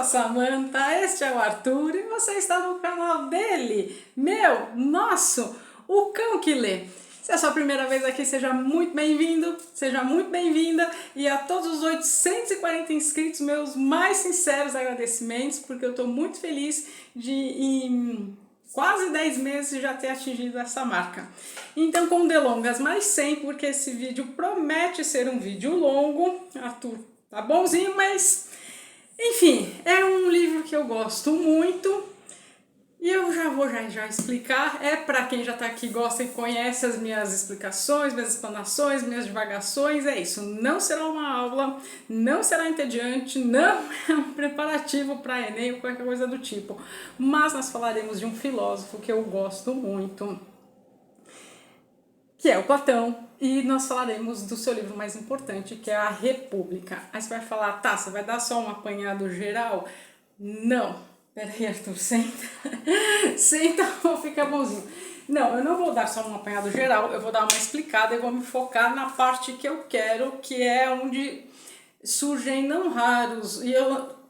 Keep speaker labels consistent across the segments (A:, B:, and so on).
A: a Samantha, este é o Arthur e você está no canal dele, meu, nosso, o Cão que Lê. Se é a sua primeira vez aqui, seja muito bem-vindo, seja muito bem-vinda, e a todos os 840 inscritos, meus mais sinceros agradecimentos, porque eu estou muito feliz de em quase 10 meses já ter atingido essa marca. Então, com delongas, mas sem, porque esse vídeo promete ser um vídeo longo. Arthur tá bonzinho, mas enfim, é um livro que eu gosto muito e eu já vou explicar. É para quem já tá aqui, gosta e conhece as minhas explicações, minhas explanações, minhas divagações. É isso, não será uma aula, não será entediante, não é um preparativo para Enem ou qualquer coisa do tipo, mas nós falaremos de um filósofo que eu gosto muito, que é o Platão, e nós falaremos do seu livro mais importante, que é a República. Aí você vai falar, tá, você vai dar só um apanhado geral? Não. Peraí, Arthur, senta. Senta ou fica bonzinho. Não, eu não vou dar só um apanhado geral, eu vou dar uma explicada e vou me focar na parte que eu quero, que é onde surgem não raros, e eu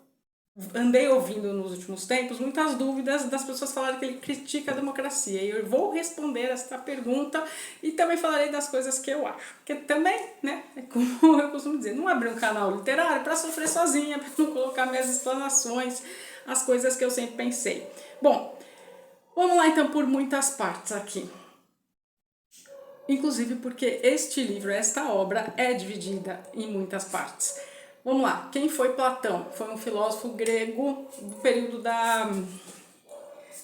A: andei ouvindo nos últimos tempos muitas dúvidas das pessoas falarem que ele critica a democracia, e eu vou responder esta pergunta e também falarei das coisas que eu acho, que também, né, é como eu costumo dizer, não abri um canal literário para sofrer sozinha, para não colocar minhas explanações, as coisas que eu sempre pensei. Bom, vamos lá então por muitas partes aqui. Inclusive porque este livro, esta obra é dividida em muitas partes. Vamos lá, quem foi Platão? Foi um filósofo grego do período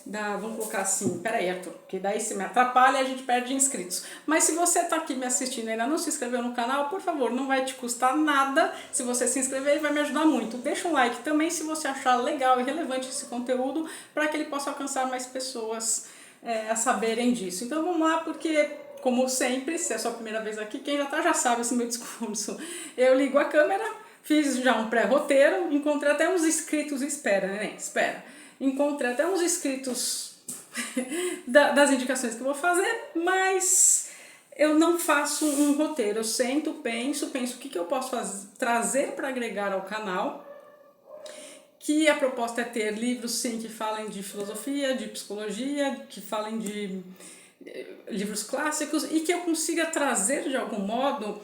A: vamos colocar assim, peraí, Arthur, que daí se me atrapalha a gente perde inscritos. Mas se você está aqui me assistindo e ainda não se inscreveu no canal, por favor, não vai te custar nada se você se inscrever e vai me ajudar muito. Deixa um like também se você achar legal e relevante esse conteúdo, para que ele possa alcançar mais pessoas a saberem disso. Então vamos lá, porque como sempre, se é a sua primeira vez aqui, quem já tá já sabe esse meu discurso. Eu ligo a câmera, fiz já um pré-roteiro, encontrei até uns inscritos, espera, né? Espera. Encontrei até uns inscritos das indicações que eu vou fazer, mas eu não faço um roteiro. Eu sento, penso o que eu posso trazer para agregar ao canal, que a proposta é ter livros, sim, que falem de filosofia, de psicologia, que falem de livros clássicos e que eu consiga trazer de algum modo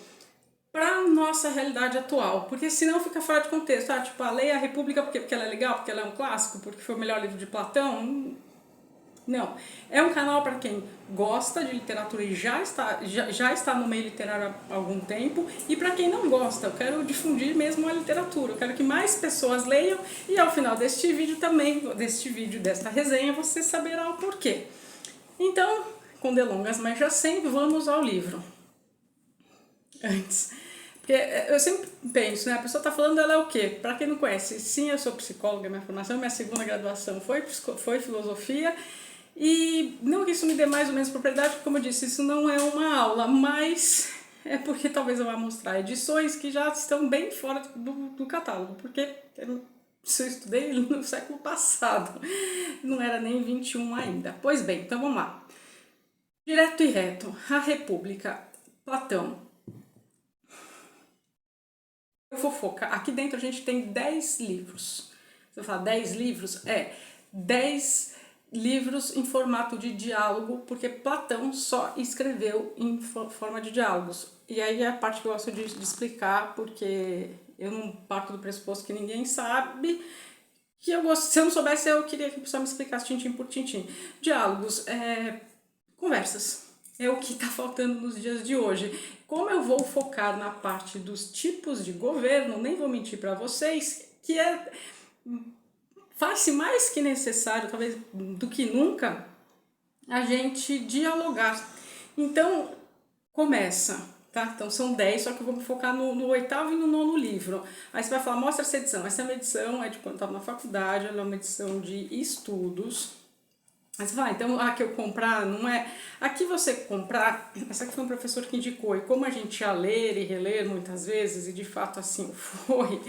A: para a nossa realidade atual, porque senão fica fora de contexto. Tipo, leia a República porque ela é legal, porque ela é um clássico, porque foi o melhor livro de Platão. Não, é um canal para quem gosta de literatura e já está no meio literário há algum tempo, e para quem não gosta. Eu quero difundir mesmo a literatura, eu quero que mais pessoas leiam, e ao final deste vídeo também, desta resenha, você saberá o porquê. Então, com delongas, mas já sempre vamos ao livro. Antes, porque eu sempre penso, né, a pessoa está falando, ela é o quê? Para quem não conhece, sim, eu sou psicóloga, minha formação, minha segunda graduação foi filosofia, e não que isso me dê mais ou menos propriedade, porque como eu disse, isso não é uma aula, mas é porque talvez eu vá mostrar edições que já estão bem fora do catálogo, porque eu estudei no século passado, não era nem 21 ainda. Pois bem, então vamos lá. Direto e reto, a República, Platão. Fofoca. Aqui dentro a gente tem 10 livros. Se eu falar 10 livros, 10 livros em formato de diálogo, porque Platão só escreveu em forma de diálogos. E aí é a parte que eu gosto de explicar, porque eu não parto do pressuposto que ninguém sabe, que eu gosto. Se eu não soubesse, eu queria que a pessoa me explicasse tintim por tintim. Diálogos, conversas. É o que está faltando nos dias de hoje. Como eu vou focar na parte dos tipos de governo, nem vou mentir para vocês, que faz-se mais que necessário, talvez do que nunca, a gente dialogar. Então, começa, tá? Então são 10, só que eu vou me focar no 8º e no 9º livro. Aí você vai falar, mostra essa edição. Essa é uma edição, é de quando eu estava na faculdade, ela é uma edição de estudos. Mas vai, então que eu comprar não é. Aqui você comprar, essa aqui foi um professor que indicou, e como a gente ia ler e reler muitas vezes, e de fato assim foi,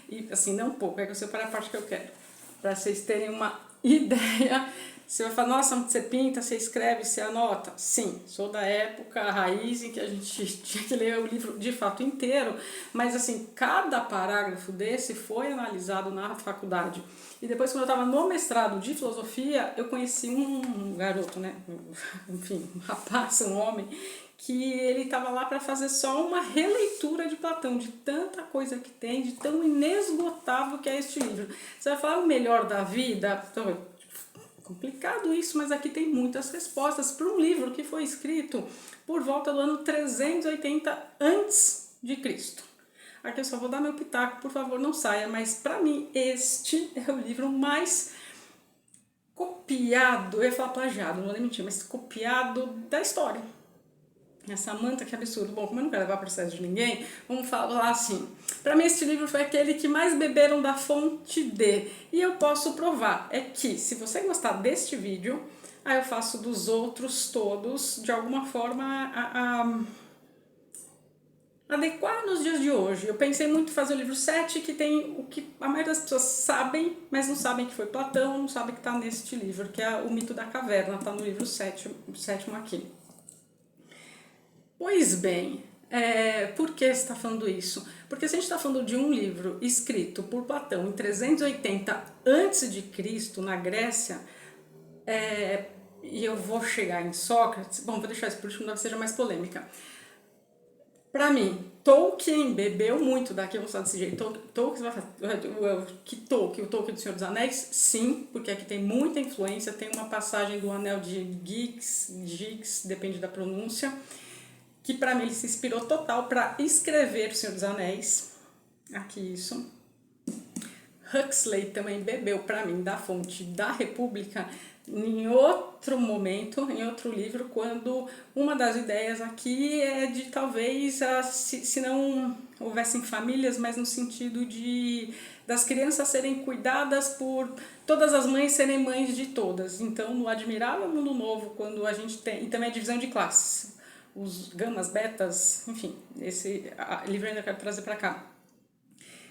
A: e assim, não pouco, é que eu separei a parte que eu quero, para vocês terem uma ideia. Você vai falar, nossa, você pinta, você escreve, você anota? Sim, sou da época raiz em que a gente tinha que ler o livro de fato inteiro, mas assim, cada parágrafo desse foi analisado na faculdade. E depois, quando eu estava no mestrado de filosofia, eu conheci um garoto, né? Enfim, um rapaz, um homem, que ele estava lá para fazer só uma releitura de Platão, de tanta coisa que tem, de tão inesgotável que é este livro. Você vai falar o melhor da vida? Então, complicado isso, mas aqui tem muitas respostas para um livro que foi escrito por volta do ano 380 antes de Cristo. Aqui eu só vou dar meu pitaco, por favor, não saia, mas para mim este é o livro mais copiado, eu ia falar plagiado, não vou nem mentir, mas copiado da história. Samantha, que absurdo. Bom, como eu não quero levar processo de ninguém, vamos falar assim. Para mim, este livro foi aquele que mais beberam da fonte de. E eu posso provar. É que, se você gostar deste vídeo, aí eu faço dos outros todos, de alguma forma, adequar nos dias de hoje. Eu pensei muito em fazer o livro 7, que tem o que a maioria das pessoas sabem, mas não sabem que foi Platão, não sabem que está neste livro, que é o mito da caverna, está no livro 7, sétimo aqui. Pois bem, por que você está falando isso? Porque se a gente está falando de um livro escrito por Platão em 380 a.C., na Grécia, e eu vou chegar em Sócrates, bom, vou deixar isso por último, talvez seja mais polêmica. Para mim, Tolkien bebeu muito daqui, vamos falar desse jeito. Tolkien vai falar, o Tolkien do Senhor dos Anéis? Sim, porque aqui tem muita influência, tem uma passagem do Anel de Gix, depende da pronúncia, que para mim ele se inspirou total para escrever O Senhor dos Anéis. Aqui isso. Huxley também bebeu para mim da fonte da República em outro momento, em outro livro, quando uma das ideias aqui é de talvez, se não houvessem famílias, mas no sentido de das crianças serem cuidadas por todas as mães serem mães de todas. Então, no Admirável Mundo Novo, quando a gente tem, e também a divisão de classes, os gamas, betas, enfim, esse livro ainda quero trazer para cá.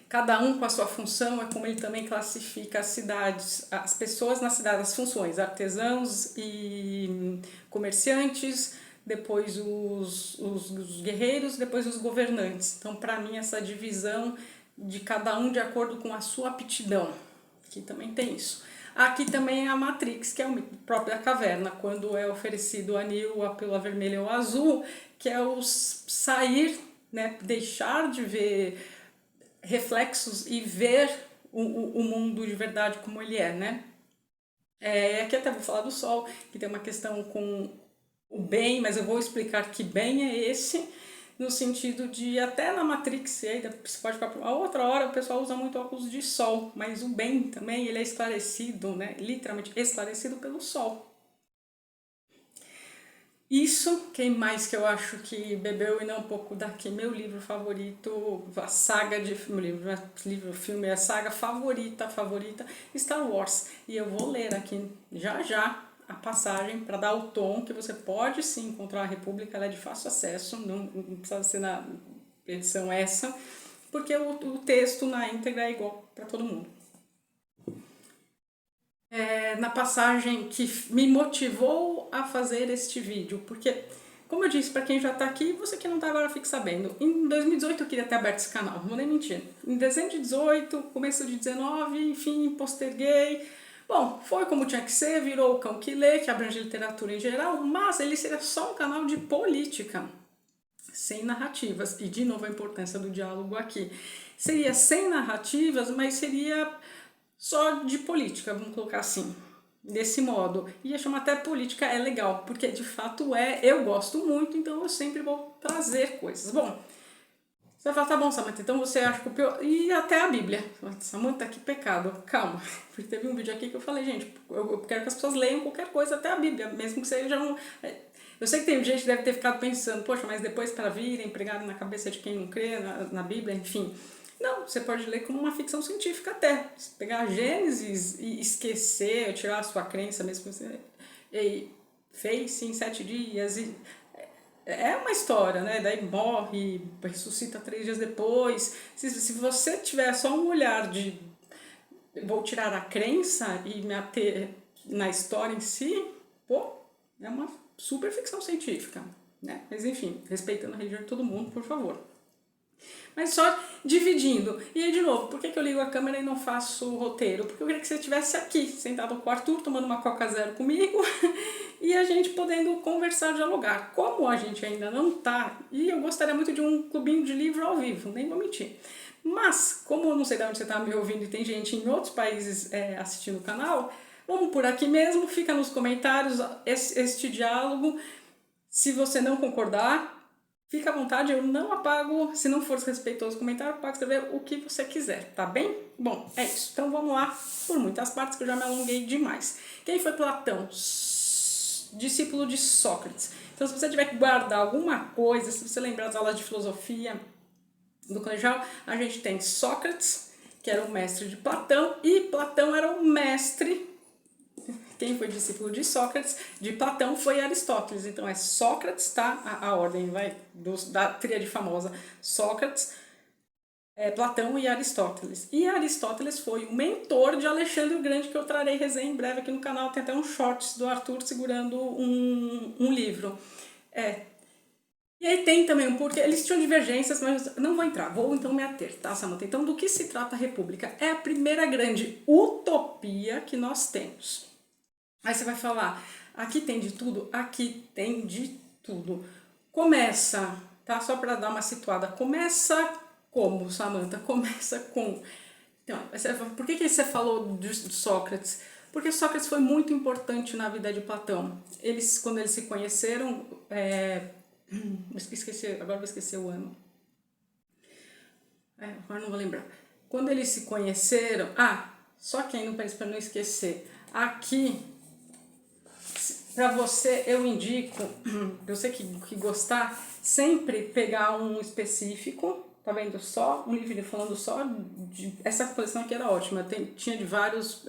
A: Cada um com a sua função, é como ele também classifica as cidades, as pessoas na cidade, as funções, artesãos e comerciantes, depois os guerreiros, depois os governantes. Então, para mim, essa divisão de cada um de acordo com a sua aptidão, que também tem isso. Aqui também é a Matrix, que é o próprio da caverna, quando é oferecido o anil, a pílula vermelha ou azul, que é o sair, né, deixar de ver reflexos e ver o mundo de verdade como ele é, né? Aqui até vou falar do Sol, que tem uma questão com o bem, mas eu vou explicar que bem é esse, no sentido de, até na Matrix, e aí você pode ficar por uma outra hora, o pessoal usa muito óculos de sol, mas o bem também, ele é esclarecido, né? Literalmente esclarecido pelo sol. Isso, quem mais que eu acho que bebeu e não um pouco daqui? Meu livro favorito, a saga de filme, a saga favorita, Star Wars. E eu vou ler aqui já a passagem para dar o tom, que você pode sim encontrar a República, ela é de fácil acesso, não precisa ser na edição essa, porque o texto na íntegra é igual para todo mundo. Na passagem que me motivou a fazer este vídeo, porque, como eu disse, para quem já está aqui, você que não está agora fique sabendo, em 2018 eu queria ter aberto esse canal, não vou nem mentir, em dezembro de 18, começo de 19, enfim, posterguei, bom, foi como tinha que ser, virou o Cão que Lê, que abrange literatura em geral, mas ele seria só um canal de política, sem narrativas, e de novo a importância do diálogo aqui, seria sem narrativas, mas seria só de política, vamos colocar assim, desse modo. E chamar até política é legal, porque de fato eu gosto muito, então eu sempre vou trazer coisas. Bom, você vai falar, tá bom, Samantha, então você acha que o pior... E até a Bíblia. Samantha, que pecado. Calma, porque teve um vídeo aqui que eu falei, gente, eu quero que as pessoas leiam qualquer coisa, até a Bíblia, mesmo que seja um... Eu sei que tem gente que deve ter ficado pensando, poxa, mas depois para virem, pregarem na cabeça de quem não crê na Bíblia, enfim... Não, você pode ler como uma ficção científica até. Pegar a Gênesis e esquecer, tirar a sua crença mesmo que você fez em 7 dias. É uma história, né? Daí morre, ressuscita 3 dias depois. Se você tiver só um olhar de vou tirar a crença e me ater na história em si, pô, é uma super ficção científica, né? Mas enfim, respeitando a religião de todo mundo, por favor. Mas só dividindo. E aí, de novo, por que eu ligo a câmera e não faço roteiro? Porque eu queria que você estivesse aqui, sentado com o Arthur, tomando uma Coca Zero comigo e a gente podendo conversar, dialogar. Como a gente ainda não tá, e eu gostaria muito de um clubinho de livro ao vivo, nem vou mentir. Mas, como eu não sei de onde você está me ouvindo e tem gente em outros países assistindo o canal, vamos por aqui mesmo, fica nos comentários este diálogo. Se você não concordar, fica à vontade, eu não apago, se não for respeitoso o comentário, pode escrever o que você quiser, tá bem? Bom, é isso. Então vamos lá, por muitas partes que eu já me alonguei demais. Quem foi Platão? Discípulo de Sócrates. Então se você tiver que guardar alguma coisa, se você lembrar das aulas de filosofia do colegial, a gente tem Sócrates, que era o mestre de Platão, e Platão era o mestre. Quem foi discípulo de Sócrates, de Platão, foi Aristóteles. Então é Sócrates, tá? A ordem vai da tríade famosa. Sócrates, Platão e Aristóteles. E Aristóteles foi o mentor de Alexandre o Grande, que eu trarei resenha em breve aqui no canal. Tem até um shorts do Arthur segurando um livro. E aí tem também um porquê, eles tinham divergências, mas não vou entrar, vou então me ater, tá, Samantha? Então, do que se trata a República? É a primeira grande utopia que nós temos. Aí você vai falar, aqui tem de tudo? Aqui tem de tudo. Começa, tá? Só para dar uma situada, começa como, Samantha? Começa com... Então, por que você falou de Sócrates? Porque Sócrates foi muito importante na vida de Platão. Quando eles se conheceram... agora vou esquecer o ano. Agora não vou lembrar. Quando eles se conheceram... só que ainda para não esquecer. Aqui, para você, eu indico, você que gostar, sempre pegar um específico, tá vendo? Só um livro falando só de... Essa coleção aqui era ótima, tinha de vários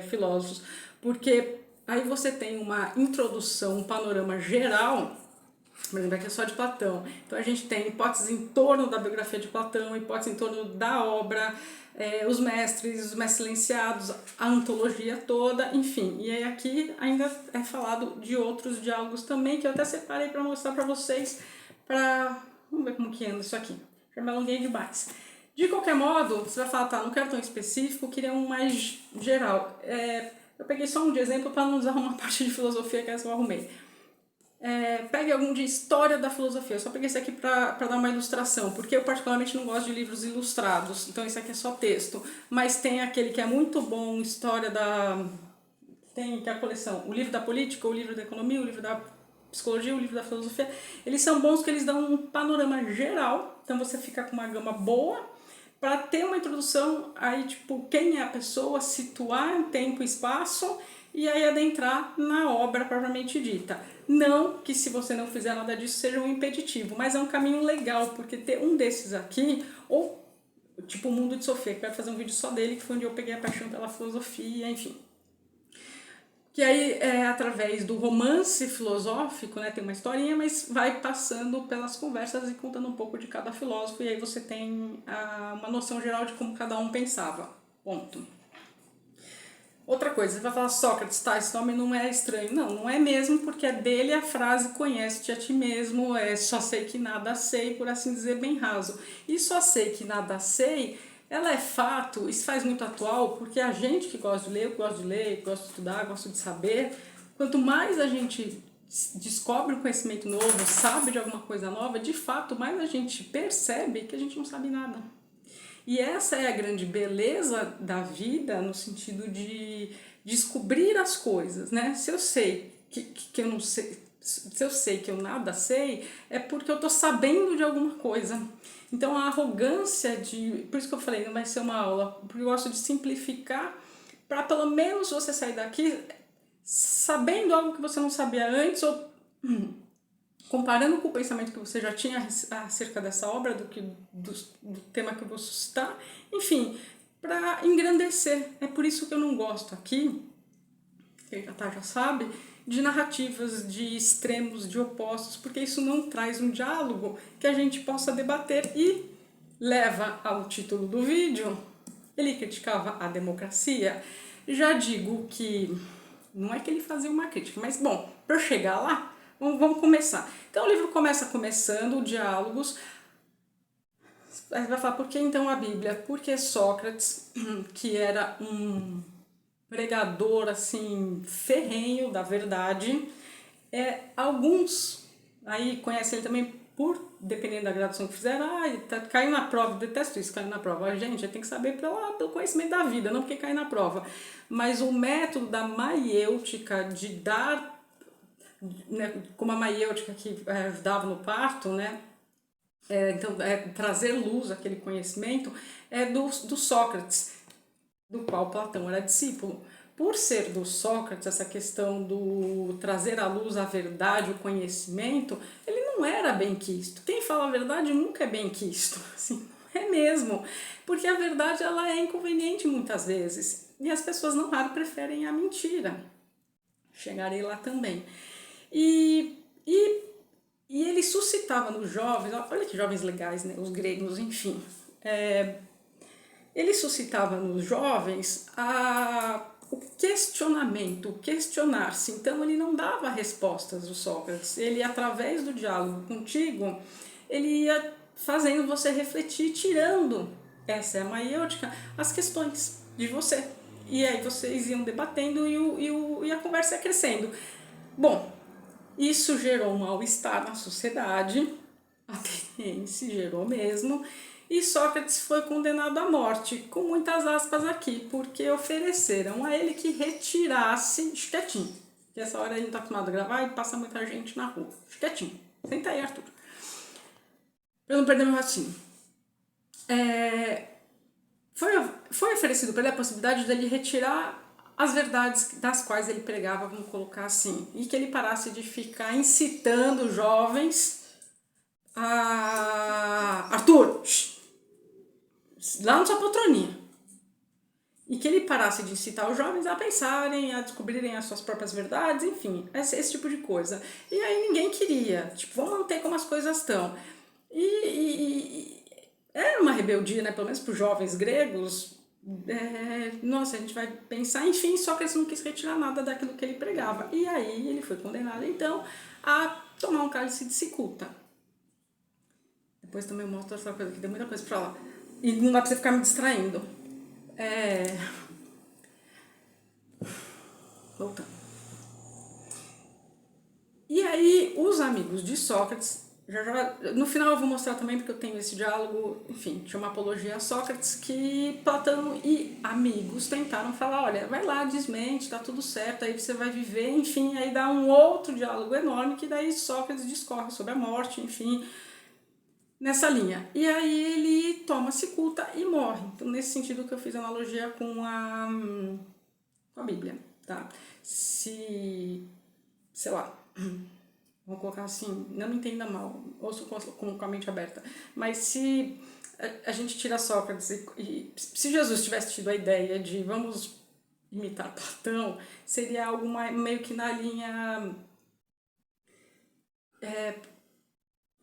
A: filósofos, porque aí você tem uma introdução, um panorama geral. Por exemplo, aqui é só de Platão. Então a gente tem hipóteses em torno da biografia de Platão, hipóteses em torno da obra, os mestres silenciados, a antologia toda, enfim. E aí aqui ainda é falado de outros diálogos também, que eu até separei para mostrar para vocês, vamos ver como que anda isso aqui. Já me alonguei demais. De qualquer modo, você vai falar, tá, não quero tão específico, queria um mais geral. Eu peguei só um de exemplo para não usar uma parte de filosofia que essa eu arrumei. Pegue algum de história da filosofia. Eu só peguei esse aqui para dar uma ilustração, porque eu particularmente não gosto de livros ilustrados, então esse aqui é só texto. Mas tem aquele que é muito bom, história da... Tem que é a coleção, o livro da política, o livro da economia, o livro da psicologia, o livro da filosofia. Eles são bons porque eles dão um panorama geral, então você fica com uma gama boa, para ter uma introdução, aí tipo, quem é a pessoa, situar em tempo e espaço, e aí adentrar na obra propriamente dita. Não que se você não fizer nada disso seja um impeditivo, mas é um caminho legal, porque ter um desses aqui, ou tipo o Mundo de Sofia, que vai fazer um vídeo só dele, que foi onde eu peguei a paixão pela filosofia, enfim. Que aí é através do romance filosófico, né, tem uma historinha, mas vai passando pelas conversas e contando um pouco de cada filósofo, e aí você tem uma noção geral de como cada um pensava. Ponto. Outra coisa, você vai falar Sócrates, tá, esse nome não é estranho. Não, não é mesmo, porque é dele a frase conhece-te a ti mesmo, só sei que nada sei, por assim dizer, bem raso. E só sei que nada sei, ela é fato, isso faz muito atual, porque a gente que gosta de ler, eu gosto de ler, gosto de estudar, gosto de saber, quanto mais a gente descobre um conhecimento novo, sabe de alguma coisa nova, de fato, mais a gente percebe que a gente não sabe nada. E essa é a grande beleza da vida, no sentido de descobrir as coisas, né? Se eu sei que eu não sei, se eu sei que eu nada sei, é porque eu tô sabendo de alguma coisa. Então a arrogância de... Por isso que eu falei, não vai ser uma aula, porque eu gosto de simplificar, para pelo menos você sair daqui sabendo algo que você não sabia antes, ou comparando com o pensamento que você já tinha acerca dessa obra, do tema que eu vou suscitar, enfim, para engrandecer. É por isso que eu não gosto aqui, quem já sabe, de narrativas de extremos, de opostos, porque isso não traz um diálogo que a gente possa debater e leva ao título do vídeo. Ele criticava a democracia. Já digo que não é que ele fazia uma crítica, mas bom, para chegar lá, vamos começar. Então o livro começando diálogos. Aí vai falar, por que então a Bíblia? Porque Sócrates, que era um pregador assim ferrenho da verdade, alguns aí conhecem ele também dependendo da graduação que fizeram, caiu na prova, detesto isso, caiu na prova. Gente, tem que saber pelo conhecimento da vida, não porque cai na prova. Mas o método da maiêutica, de dar, né, como a maiêutica que dava no parto, né? Então, trazer luz àquele conhecimento é do Sócrates, do qual Platão era discípulo. Por ser do Sócrates, essa questão do trazer à luz a verdade, o conhecimento, ele não era bem quisto. Quem fala a verdade nunca é bem quisto, assim, é mesmo. Porque a verdade ela é inconveniente muitas vezes. E as pessoas não raro preferem a mentira. Chegarei lá também. E ele suscitava nos jovens, olha que jovens legais, né? Os gregos, enfim. Ele suscitava nos jovens o questionamento, o questionar-se. Então ele não dava respostas do Sócrates. Ele, através do diálogo contigo, ele ia fazendo você refletir, tirando, essa é a maiêutica, as questões de você. E aí vocês iam debatendo e a conversa ia crescendo. Bom, isso gerou um mal-estar na sociedade, ateniense gerou mesmo, e Sócrates foi condenado à morte, com muitas aspas aqui, porque ofereceram a ele que retirasse, quietinho, que essa hora ele não está acostumado a gravar e passa muita gente na rua, quietinho, senta aí, Arthur, para eu não perder meu raciocínio. Foi oferecido para ele a possibilidade dele retirar as verdades das quais ele pregava, vamos colocar assim, e que ele parasse de ficar incitando jovens a... Arthur, lá na sua poltroninha. E que ele parasse de incitar os jovens a pensarem, a descobrirem as suas próprias verdades, enfim, esse tipo de coisa. E aí ninguém queria, tipo, vamos manter como as coisas estão. Era uma rebeldia, né, pelo menos para os jovens gregos. Nossa, a gente vai pensar, enfim, só que ele não quis retirar nada daquilo que ele pregava. E aí ele foi condenado, então, a tomar um cálice de cicuta. Depois também eu mostro outra coisa, que tem muita coisa pra falar. E não dá pra você ficar me distraindo. Voltando. E aí, os amigos de Sócrates, no final eu vou mostrar também, porque eu tenho esse diálogo, enfim, de uma apologia a Sócrates, que Platão e amigos tentaram falar, olha, vai lá, desmente, tá tudo certo, aí você vai viver, enfim, aí dá um outro diálogo enorme, que daí Sócrates discorre sobre a morte, enfim, nessa linha. E aí ele toma cicuta e morre. Então, nesse sentido que eu fiz analogia com a Bíblia, tá? Sei lá, vou colocar assim, não me entenda mal, ouço com a mente aberta, mas se a gente tira Sócrates e se Jesus tivesse tido a ideia de vamos imitar Platão, seria algo meio que na linha...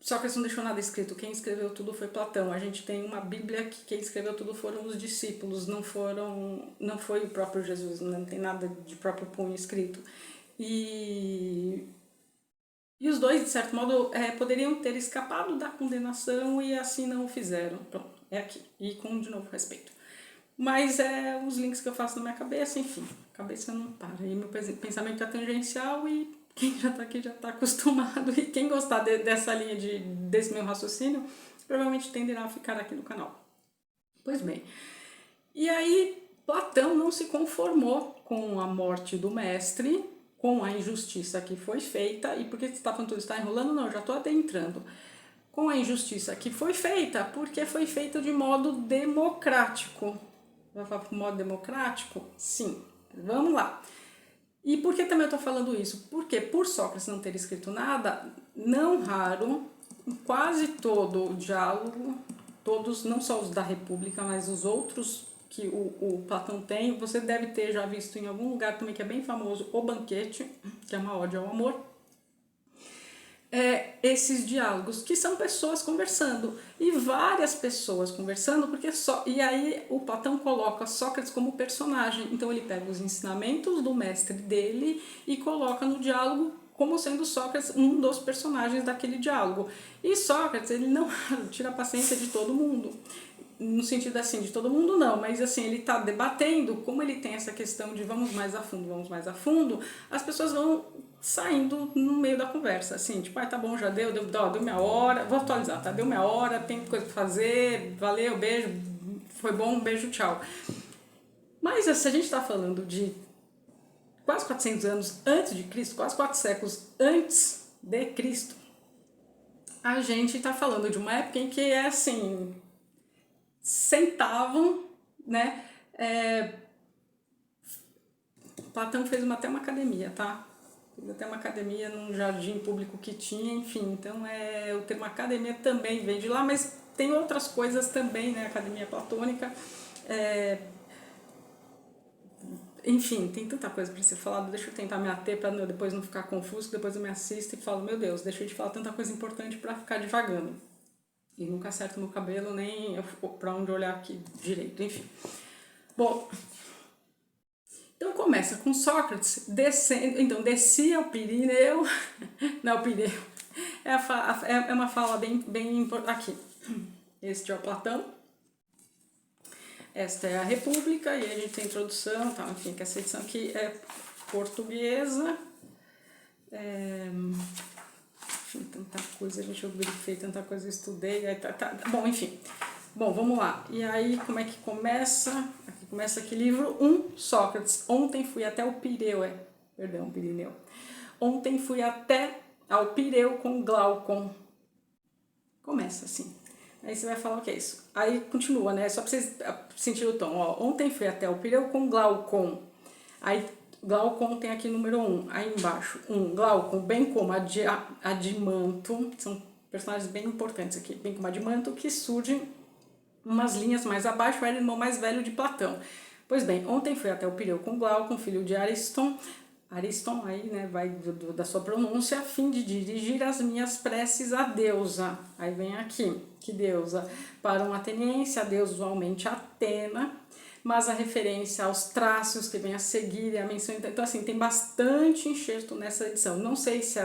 A: Sócrates não deixou nada escrito, quem escreveu tudo foi Platão. A gente tem uma Bíblia que quem escreveu tudo foram os discípulos, não foi o próprio Jesus, não tem nada de próprio punho escrito. E os dois, de certo modo, poderiam ter escapado da condenação e assim não o fizeram. Pronto, é aqui. E com, de novo, respeito. Mas os links que eu faço na minha cabeça, enfim, a cabeça não para. E meu pensamento é tangencial e quem já tá aqui já tá acostumado. E quem gostar dessa linha desse meu raciocínio, provavelmente tenderá a ficar aqui no canal. Pois bem. E aí, Platão não se conformou com a morte do mestre, com a injustiça que foi feita. E por que você está falando tudo? Está enrolando? Não, já estou adentrando. Com a injustiça que foi feita, porque foi feita de modo democrático. Vai falar de modo democrático? Sim. Vamos lá. E por que também eu estou falando isso? Porque por Sócrates não ter escrito nada, não raro, quase todo o diálogo, todos, não só os da República, mas os outros que o Platão tem, você deve ter já visto em algum lugar também que é bem famoso, O Banquete, que é uma ode ao amor. esses diálogos, que são pessoas conversando, e várias pessoas conversando, e aí o Platão coloca Sócrates como personagem, então ele pega os ensinamentos do mestre dele e coloca no diálogo como sendo Sócrates um dos personagens daquele diálogo. E Sócrates, ele não tira a paciência de todo mundo, no sentido assim, de todo mundo não, mas assim, ele está debatendo, como ele tem essa questão de vamos mais a fundo, as pessoas vão saindo no meio da conversa, assim, tipo, tá bom, já deu minha hora, vou atualizar, tá, deu minha hora, tem coisa pra fazer, valeu, beijo, foi bom, beijo, tchau. Mas se a gente está falando de quase 400 anos antes de Cristo, quase 4 séculos antes de Cristo, a gente está falando de uma época em que assim, sentavam, né? Platão fez até uma academia, tá? Fez até uma academia num jardim público que tinha, enfim. Então, o termo academia também vem de lá, mas tem outras coisas também, né? Academia platônica. Enfim, tem tanta coisa para ser falado. Deixa eu tentar me ater para depois não ficar confuso, que depois eu me assisto e falo, meu Deus, deixa eu te falar tanta coisa importante para ficar divagando. E nunca acerto meu cabelo, nem para onde olhar aqui direito, enfim. Bom, então começa com Sócrates descendo, então descia o Pirineu, não, o Pirineu, é uma fala bem importante, aqui, este é o Platão, esta é a República, e aí a gente tem a introdução, tá, enfim, que essa edição aqui é portuguesa, enfim, tanta coisa, eu grifei, tanta coisa eu estudei, bom, enfim. Bom, vamos lá. E aí, como é que começa? Aqui começa aqui, livro 1, Sócrates. Ontem fui até o Pireu, Pirineu. Ontem fui até ao Pireu com Glaucon. Começa assim. Aí você vai falar o que é isso. Aí continua, né? Só pra vocês sentirem o tom. Ó, ontem fui até o Pireu com Glaucon. Aí Glaucon tem aqui número 1. Aí embaixo, Glaucon, bem como Adimanto. São personagens bem importantes aqui. Bem como Adimanto, que surgem umas linhas mais abaixo, era o irmão mais velho de Platão. Pois bem, ontem fui até o Pireu com Glaucon, filho de Ariston, aí, né, vai da sua pronúncia, a fim de dirigir as minhas preces à deusa. Aí vem aqui, que deusa? Para um ateniense, a deusa usualmente Atena, mas a referência aos traços que vem a seguir, a menção, então assim, tem bastante enxerto nessa edição. Não sei se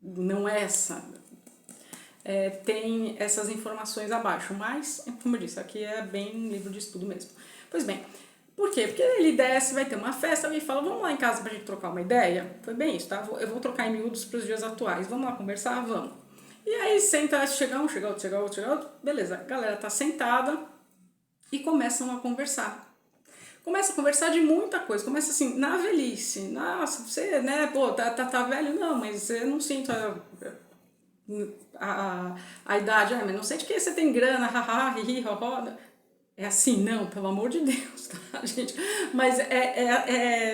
A: não é essa, tem essas informações abaixo, mas, como eu disse, aqui é bem livro de estudo mesmo. Pois bem, por quê? Porque ele desce, vai ter uma festa, alguém fala, vamos lá em casa pra gente trocar uma ideia? Foi bem isso, tá? Eu vou trocar em miúdos pros dias atuais, vamos lá conversar? Vamos. E aí senta, chega um, chega outro, beleza, a galera tá sentada e começam a conversar. Começa a conversar de muita coisa, começa assim, na velhice, nossa, você, né, pô, tá velho? Não, mas eu não sinto a idade, mas não sei de que você tem grana, haha, hihi, ho. É assim, não, pelo amor de Deus, tá, gente? Mas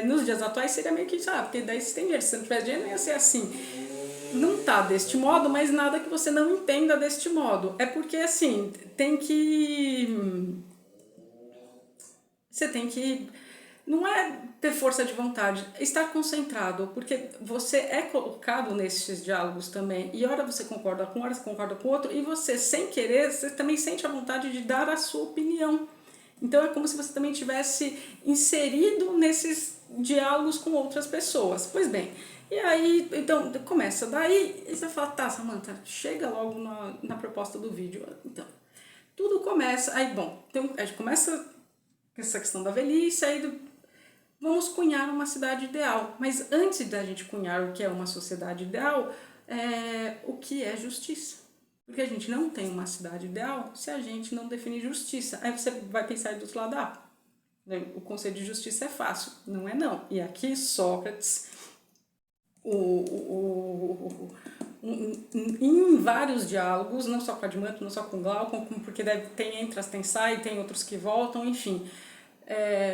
A: nos dias atuais seria meio que, porque daí você tem dinheiro, se você não tivesse dinheiro, não ia ser assim. Não tá deste modo, mas nada que você não entenda deste modo. É porque, assim, você tem que... Não é ter força de vontade, é estar concentrado, porque você é colocado nesses diálogos também, e hora você concorda com, hora você concorda com outro, e você, sem querer, você também sente a vontade de dar a sua opinião. Então é como se você também tivesse inserido nesses diálogos com outras pessoas. Pois bem, e aí, então, começa daí, e você fala, tá, Samantha, chega logo na proposta do vídeo. Então, tudo começa, aí, bom, então, a gente começa com essa questão da velhice, aí vamos cunhar uma cidade ideal. Mas antes da gente cunhar o que é uma sociedade ideal, o que é justiça? Porque a gente não tem uma cidade ideal se a gente não definir justiça. Aí você vai pensar do outro lado, o conceito de justiça é fácil. Não é não. E aqui Sócrates, em vários diálogos, não só com Adimanto, não só com Glaucon, porque tem entras, tem sai, tem outros que voltam, enfim...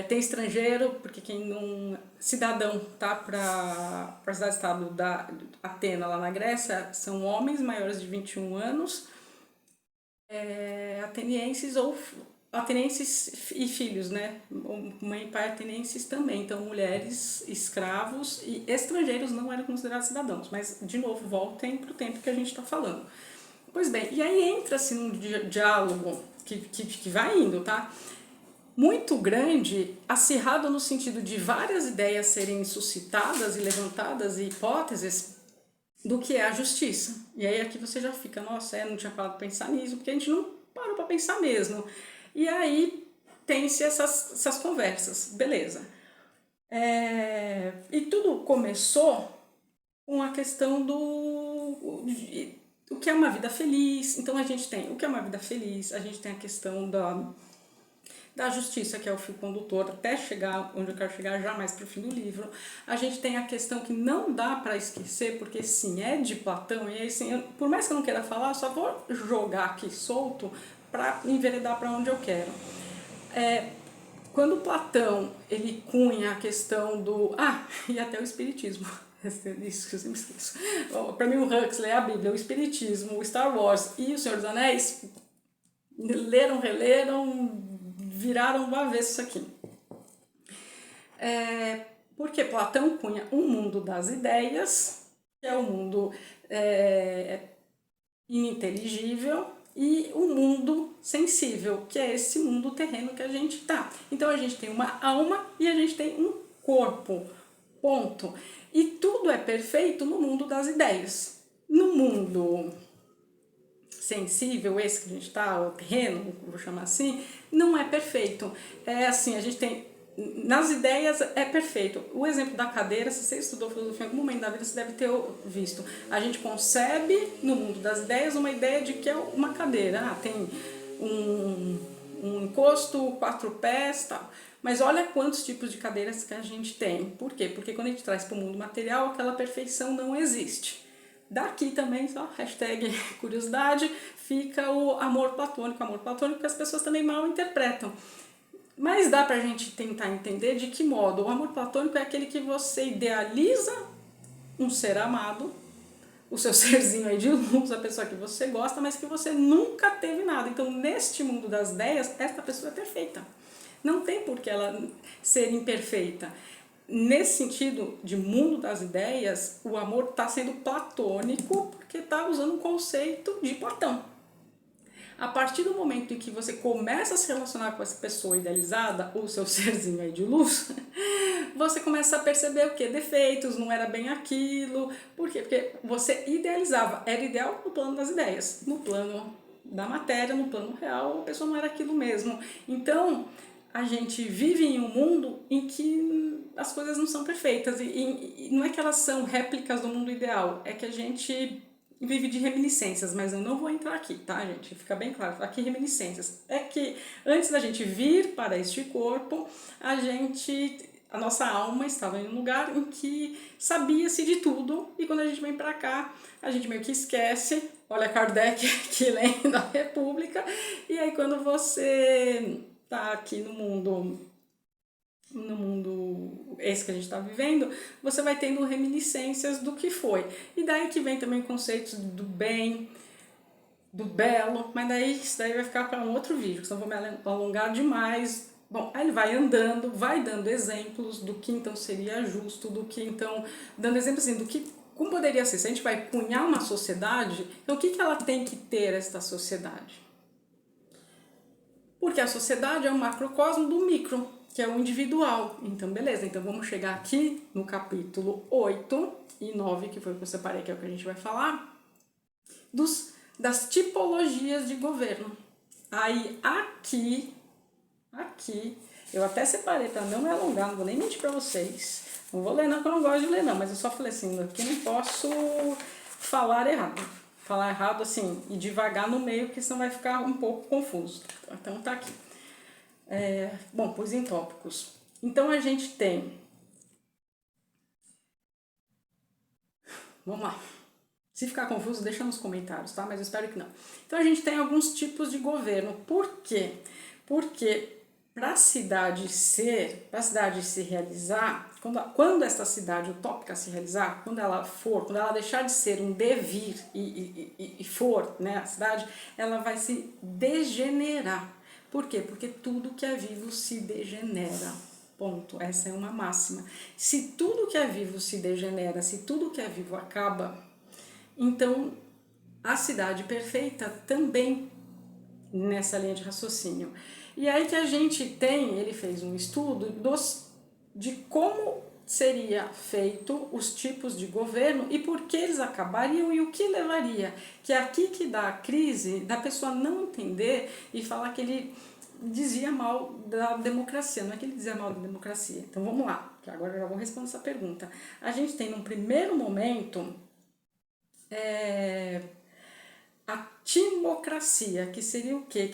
A: tem estrangeiro, porque quem não... Cidadão, tá? Para a cidade-estado da Atena, lá na Grécia, são homens maiores de 21 anos, atenienses ou atenienses e filhos, né? Mãe e pai atenienses também. Então, mulheres, escravos e estrangeiros não eram considerados cidadãos. Mas, de novo, voltem para o tempo que a gente está falando. Pois bem, e aí entra-se num diálogo que vai indo, tá? Muito grande, acirrado no sentido de várias ideias serem suscitadas e levantadas e hipóteses do que é a justiça. E aí aqui você já fica, nossa, não tinha parado para pensar nisso, porque a gente não parou para pensar mesmo. E aí tem-se essas conversas, beleza. E tudo começou com a questão o que é uma vida feliz. Então a gente tem o que é uma vida feliz, a gente tem a questão da justiça, que é o fio condutor, até chegar onde eu quero chegar, já mais para o fim do livro. A gente tem a questão que não dá para esquecer, porque sim, é de Platão, e aí sim, por mais que eu não queira falar, eu só vou jogar aqui solto para enveredar para onde eu quero. Quando Platão ele cunha a questão do... e até o espiritismo. Isso que eu sempre esqueço. Para mim o Huxley, a Bíblia, o espiritismo, o Star Wars e o Senhor dos Anéis leram, releram, viraram do avesso isso aqui. Porque Platão cunha um mundo das ideias, que é o mundo ininteligível, e o mundo sensível, que é esse mundo terreno que a gente está. Então a gente tem uma alma e a gente tem um corpo, ponto. E tudo é perfeito no mundo das ideias. No mundo sensível, esse que a gente está, o terreno, vou chamar assim, não é perfeito. É assim, a gente tem... Nas ideias é perfeito. O exemplo da cadeira, se você estudou filosofia em algum momento da vida, você deve ter visto. A gente concebe no mundo das ideias uma ideia de que é uma cadeira. Tem um encosto, 4 pés, tal. Mas olha quantos tipos de cadeiras que a gente tem. Por quê? Porque quando a gente traz para o mundo material, aquela perfeição não existe. Daqui também, só hashtag curiosidade, fica o amor platônico que as pessoas também mal interpretam. Mas dá pra gente tentar entender de que modo. O amor platônico é aquele que você idealiza um ser amado, o seu serzinho aí de luz, a pessoa que você gosta, mas que você nunca teve nada. Então, neste mundo das ideias, esta pessoa é perfeita. Não tem por que ela ser imperfeita. Nesse sentido de mundo das ideias, o amor está sendo platônico porque está usando um conceito de Platão. A partir do momento em que você começa a se relacionar com essa pessoa idealizada, ou seu serzinho aí de luz, você começa a perceber o quê? Defeitos, não era bem aquilo. Por quê? Porque você idealizava. Era ideal no plano das ideias. No plano da matéria, no plano real, a pessoa não era aquilo mesmo. Então, a gente vive em um mundo em que as coisas não são perfeitas. E não é que elas são réplicas do mundo ideal, é que a gente vive de reminiscências, mas eu não vou entrar aqui, tá, gente? Fica bem claro, aqui reminiscências. É que antes da gente vir para este corpo, a nossa alma estava em um lugar em que sabia-se de tudo, e quando a gente vem para cá, a gente meio que esquece. Olha Kardec aqui lendo a República, e aí quando você tá aqui no mundo esse que a gente está vivendo, você vai tendo reminiscências do que foi. E daí que vem também conceitos do bem, do belo, mas daí isso daí vai ficar para um outro vídeo, senão vou me alongar demais. Bom, aí ele vai andando, vai dando exemplos do que então seria justo, do que então, dando exemplos assim, do que, como poderia ser, se a gente vai cunhar uma sociedade, então o que ela tem que ter, esta sociedade? Porque a sociedade é um macrocosmo do micro, que é o individual. Então, beleza. Então, vamos chegar aqui no capítulo 8 e 9, que foi o que eu separei, que é o que a gente vai falar, das tipologias de governo. Aí, aqui, eu até separei para não me alongar, não vou nem mentir para vocês. Não vou ler não, porque eu não gosto de ler não, mas eu só falei assim, aqui não posso falar errado. Falar errado assim, e devagar no meio, porque senão vai ficar um pouco confuso. Então tá aqui. Bom, pus em tópicos. Então a gente tem... Vamos lá. Se ficar confuso, deixa nos comentários, tá? Mas eu espero que não. Então a gente tem alguns tipos de governo. Por quê? Porque para a cidade se realizar, quando essa cidade utópica se realizar, quando ela deixar de ser um devir e for, né, a cidade, ela vai se degenerar. Por quê? Porque tudo que é vivo se degenera. Ponto. Essa é uma máxima. Se tudo que é vivo se degenera, se tudo que é vivo acaba, então a cidade perfeita também nessa linha de raciocínio. E aí que a gente tem, ele fez um estudo de como seria feito os tipos de governo e por que eles acabariam e o que levaria. Que é aqui que dá a crise da pessoa não entender e falar que ele dizia mal da democracia. Não é que ele dizia mal da democracia. Então vamos lá, que agora eu já vou responder essa pergunta. A gente tem num primeiro momento a timocracia, que seria o quê?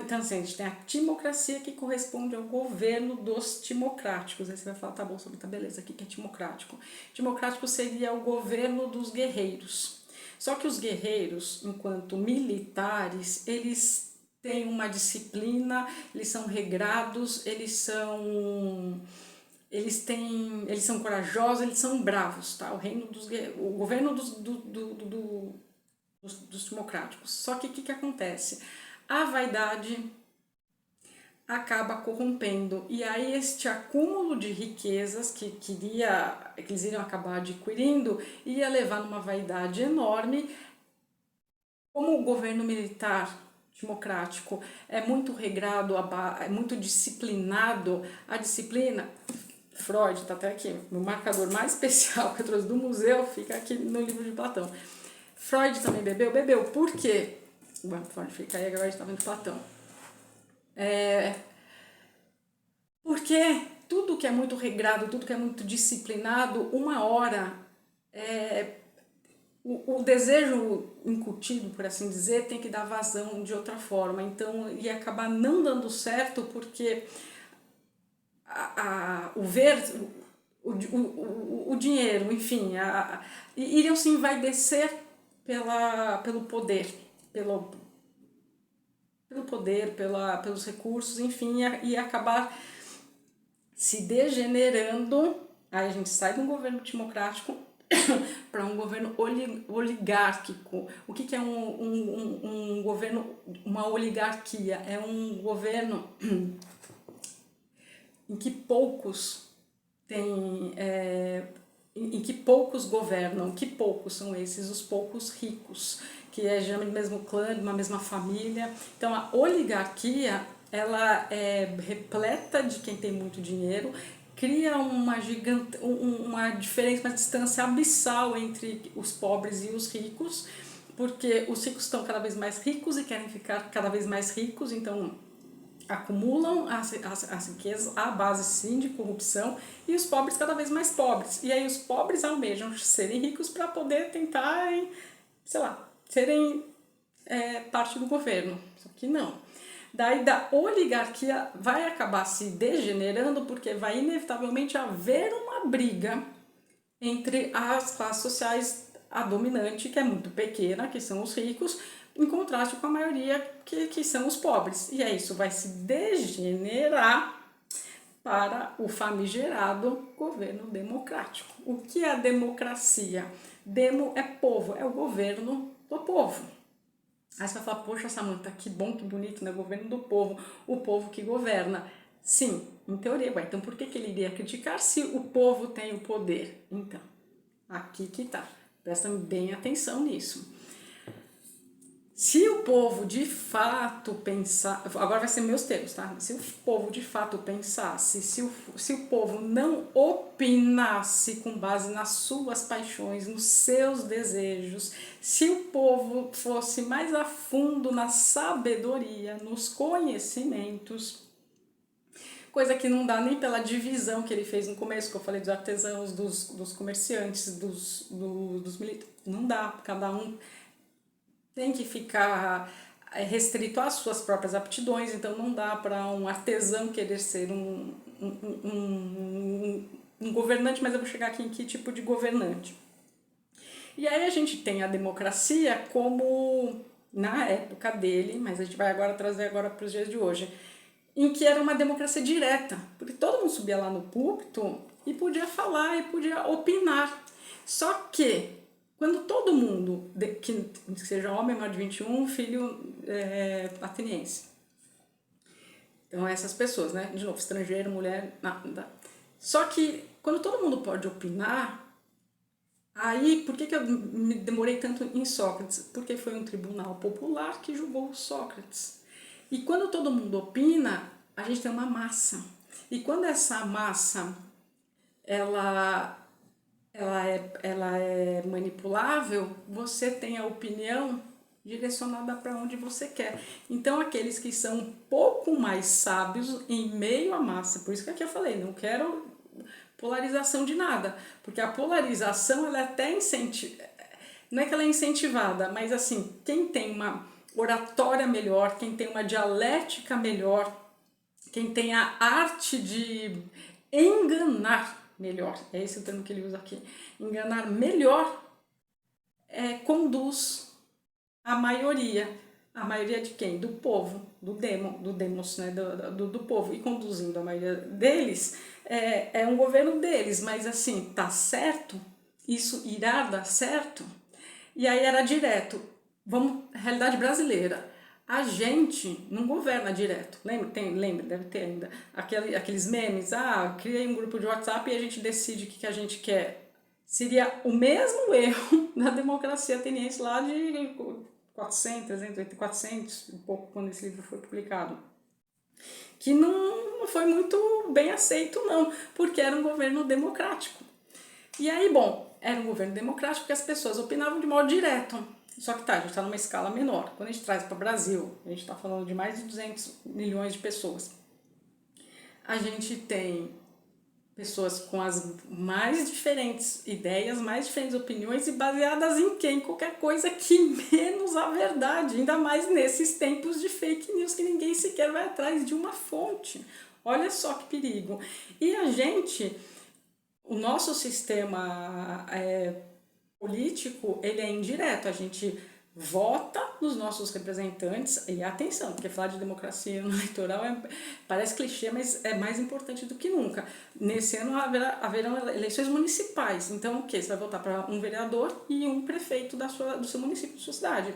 A: Então, assim, a gente tem a timocracia que corresponde ao governo dos timocráticos. Aí você vai falar, tá bom, tá beleza, o que é timocrático? Timocrático seria o governo dos guerreiros. Só que os guerreiros, enquanto militares, eles têm uma disciplina, eles são regrados, eles são corajosos, eles são bravos, tá? O governo dos democráticos. Só que o que acontece? A vaidade acaba corrompendo, e aí este acúmulo de riquezas que eles iriam acabar adquirindo ia levar numa vaidade enorme. Como o governo militar democrático é muito regrado, é muito disciplinado, a disciplina, Freud, tá até aqui, no marcador mais especial que eu trouxe do museu, fica aqui no livro de Platão. Freud também bebeu, por quê? Bom, Freud fica aí, agora a gente tá vendo Platão. Porque tudo que é muito regrado, tudo que é muito disciplinado, uma hora o desejo incutido, por assim dizer, tem que dar vazão de outra forma. Então ia acabar não dando certo porque o dinheiro, enfim, iriam se envaidecer pelo poder, pelo poder, pelos recursos, enfim, ia acabar se degenerando. Aí a gente sai de um governo democrático para um governo oligárquico. O que é um governo, uma oligarquia? É um governo em que poucos têm, em que poucos governam. Que poucos são esses? Os poucos ricos, que é geralmente do mesmo clã, de uma mesma família. Então a oligarquia, ela é repleta de quem tem muito dinheiro, cria uma diferença, uma distância abissal entre os pobres e os ricos, porque os ricos estão cada vez mais ricos e querem ficar cada vez mais ricos, então acumulam as riquezas à base sim de corrupção, e os pobres cada vez mais pobres. E aí os pobres almejam serem ricos para poder tentarem, sei lá, serem parte do governo. Só que não. Daí da oligarquia vai acabar se degenerando porque vai inevitavelmente haver uma briga entre as classes sociais, a dominante, que é muito pequena, que são os ricos, em contraste com a maioria, que são os pobres. E aí isso vai se degenerar para o famigerado governo democrático. O que é a democracia? Demo é povo, é o governo do povo. Aí você vai falar, poxa, Samantha, que bom, que bonito, né? Governo do povo, o povo que governa. Sim, em teoria, então por que ele iria criticar se o povo tem o poder? Então, aqui que tá. Presta bem atenção nisso. Se o povo de fato pensar, agora vai ser meus termos, tá? Se o povo de fato pensasse, se o povo não opinasse com base nas suas paixões, nos seus desejos, se o povo fosse mais a fundo na sabedoria, nos conhecimentos, coisa que não dá nem pela divisão que ele fez no começo, que eu falei dos artesãos, dos comerciantes, dos militares, não dá, cada um tem que ficar restrito às suas próprias aptidões, então não dá para um artesão querer ser um governante, mas eu vou chegar aqui em que tipo de governante. E aí a gente tem a democracia como, na época dele, mas a gente vai agora trazer agora para os dias de hoje, em que era uma democracia direta, porque todo mundo subia lá no púlpito e podia falar e podia opinar. Só que quando todo mundo, que seja homem maior de 21, filho ateniense, Então, essas pessoas, né? De novo, estrangeiro, mulher, nada. Só que, quando todo mundo pode opinar, aí, por que eu me demorei tanto em Sócrates? Porque foi um tribunal popular que julgou Sócrates. E quando todo mundo opina, a gente tem uma massa. E quando essa massa ela, ela é manipulável, você tem a opinião direcionada para onde você quer. Então, aqueles que são um pouco mais sábios em meio à massa, por isso que aqui eu falei, não quero polarização de nada, porque a polarização ela é até incentiva, não é que ela é incentivada, mas assim, quem tem uma oratória melhor, quem tem uma dialética melhor, quem tem a arte de enganar melhor, é esse o termo que ele usa aqui, enganar melhor, conduz a maioria. A maioria de quem? Do povo, do demos, né? do povo. E conduzindo a maioria deles, é um governo deles, mas assim, tá certo? Isso irá dar certo? E aí era direto. Vamos, realidade brasileira. A gente não governa direto. Lembra, deve ter ainda. Aqueles memes, criei um grupo de WhatsApp e a gente decide o que a gente quer. Seria o mesmo erro da democracia ateniense lá de 400, um pouco quando esse livro foi publicado. Que não foi muito bem aceito, não, porque era um governo democrático. E aí, bom, era um governo democrático porque as pessoas opinavam de modo direto. Só que a gente está numa escala menor. Quando a gente traz para o Brasil, a gente está falando de mais de 200 milhões de pessoas. A gente tem pessoas com as mais diferentes ideias, mais diferentes opiniões e baseadas em quem? Qualquer coisa que menos a verdade, ainda mais nesses tempos de fake news que ninguém sequer vai atrás de uma fonte. Olha só que perigo. E a gente, o nosso sistema político, ele é indireto, a gente vota nos nossos representantes, e atenção, porque falar de democracia no eleitoral parece clichê, mas é mais importante do que nunca. Nesse ano haverão eleições municipais, então o que? Você vai votar para um vereador e um prefeito do seu município, da sua cidade.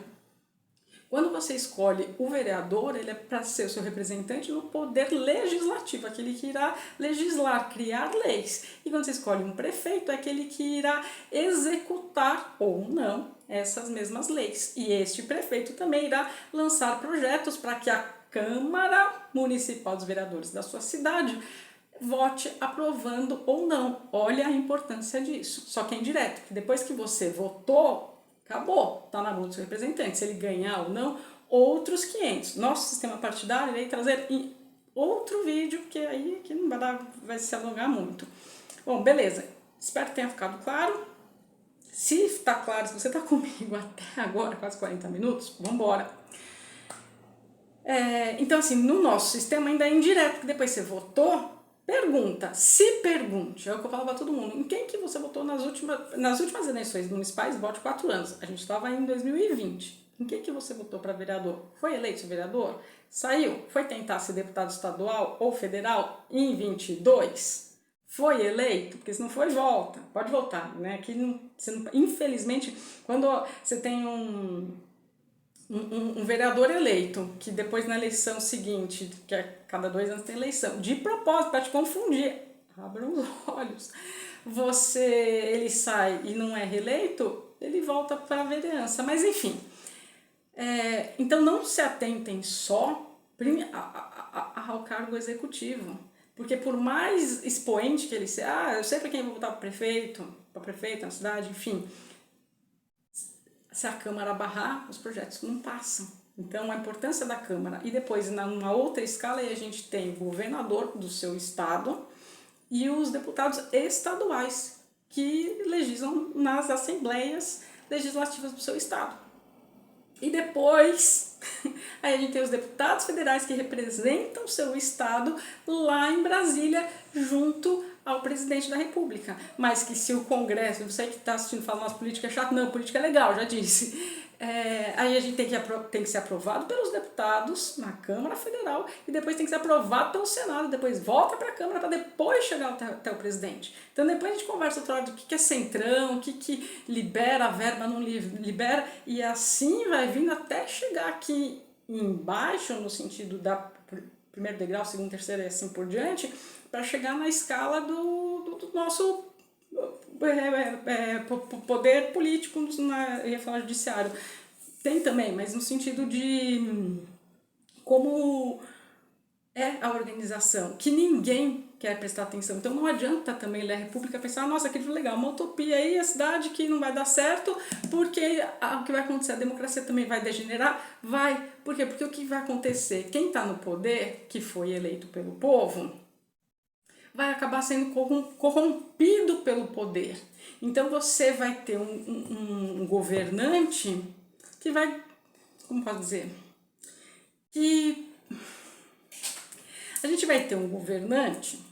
A: Quando você escolhe o vereador, ele é para ser o seu representante no poder legislativo, aquele que irá legislar, criar leis. E quando você escolhe um prefeito, é aquele que irá executar ou não essas mesmas leis. E este prefeito também irá lançar projetos para que a Câmara Municipal dos Vereadores da sua cidade vote aprovando ou não. Olha a importância disso. Só que é indireto, que depois que você votou, acabou, está na mão do seu representante. Se ele ganhar ou não, outros 500. Nosso sistema partidário irei trazer em outro vídeo, porque aí que não vai se alongar muito. Bom, beleza. Espero que tenha ficado claro. Se está claro, se você está comigo até agora, quase 40 minutos, vamos embora. Então, assim, no nosso sistema ainda é indireto, porque depois você votou, se pergunte, é o que eu falo para todo mundo, em quem que você votou nas últimas eleições municipais, vote 4 anos, a gente estava em 2020, em quem que você votou para vereador? Foi eleito vereador? Saiu? Foi tentar ser deputado estadual ou federal em 22? Foi eleito? Porque se não foi, volta, pode voltar, né? Aqui infelizmente, quando você tem um vereador eleito, que depois na eleição seguinte, que é cada 2 anos tem eleição, de propósito, para te confundir, abra os olhos, ele sai e não é reeleito, ele volta para a vereança. Mas enfim, então não se atentem só ao cargo executivo, porque por mais expoente que ele seja, eu sei para quem eu vou votar para prefeito na cidade, enfim, se a Câmara barrar, os projetos não passam. Então, a importância da Câmara. E depois, numa outra escala, a gente tem o governador do seu estado e os deputados estaduais que legislam nas assembleias legislativas do seu estado. E depois, aí a gente tem os deputados federais que representam o seu estado lá em Brasília, junto ao presidente da República. Mas que se o Congresso, você que está assistindo fala, nossa, política é chato, não, política é legal, já disse. Aí a gente tem que ser aprovado pelos deputados na Câmara Federal e depois tem que ser aprovado pelo Senado, depois volta para a Câmara para depois chegar até o presidente. Então depois a gente conversa outra hora do que é centrão, o que libera a verba, não libera, e assim vai vindo até chegar aqui embaixo, no sentido primeiro degrau, segundo, terceiro e assim por diante, para chegar na escala do nosso poder político, eu ia falar judiciário. Tem também, mas no sentido de como é a organização, que ninguém quer prestar atenção. Então não adianta também ler a República pensar, nossa, que legal, uma utopia aí, a cidade que não vai dar certo, porque o que vai acontecer, a democracia também vai degenerar? Vai. Por quê? Porque o que vai acontecer? Quem está no poder, que foi eleito pelo povo, vai acabar sendo corrompido pelo poder. Então você vai ter um governante que vai, como posso dizer, que a gente vai ter um governante,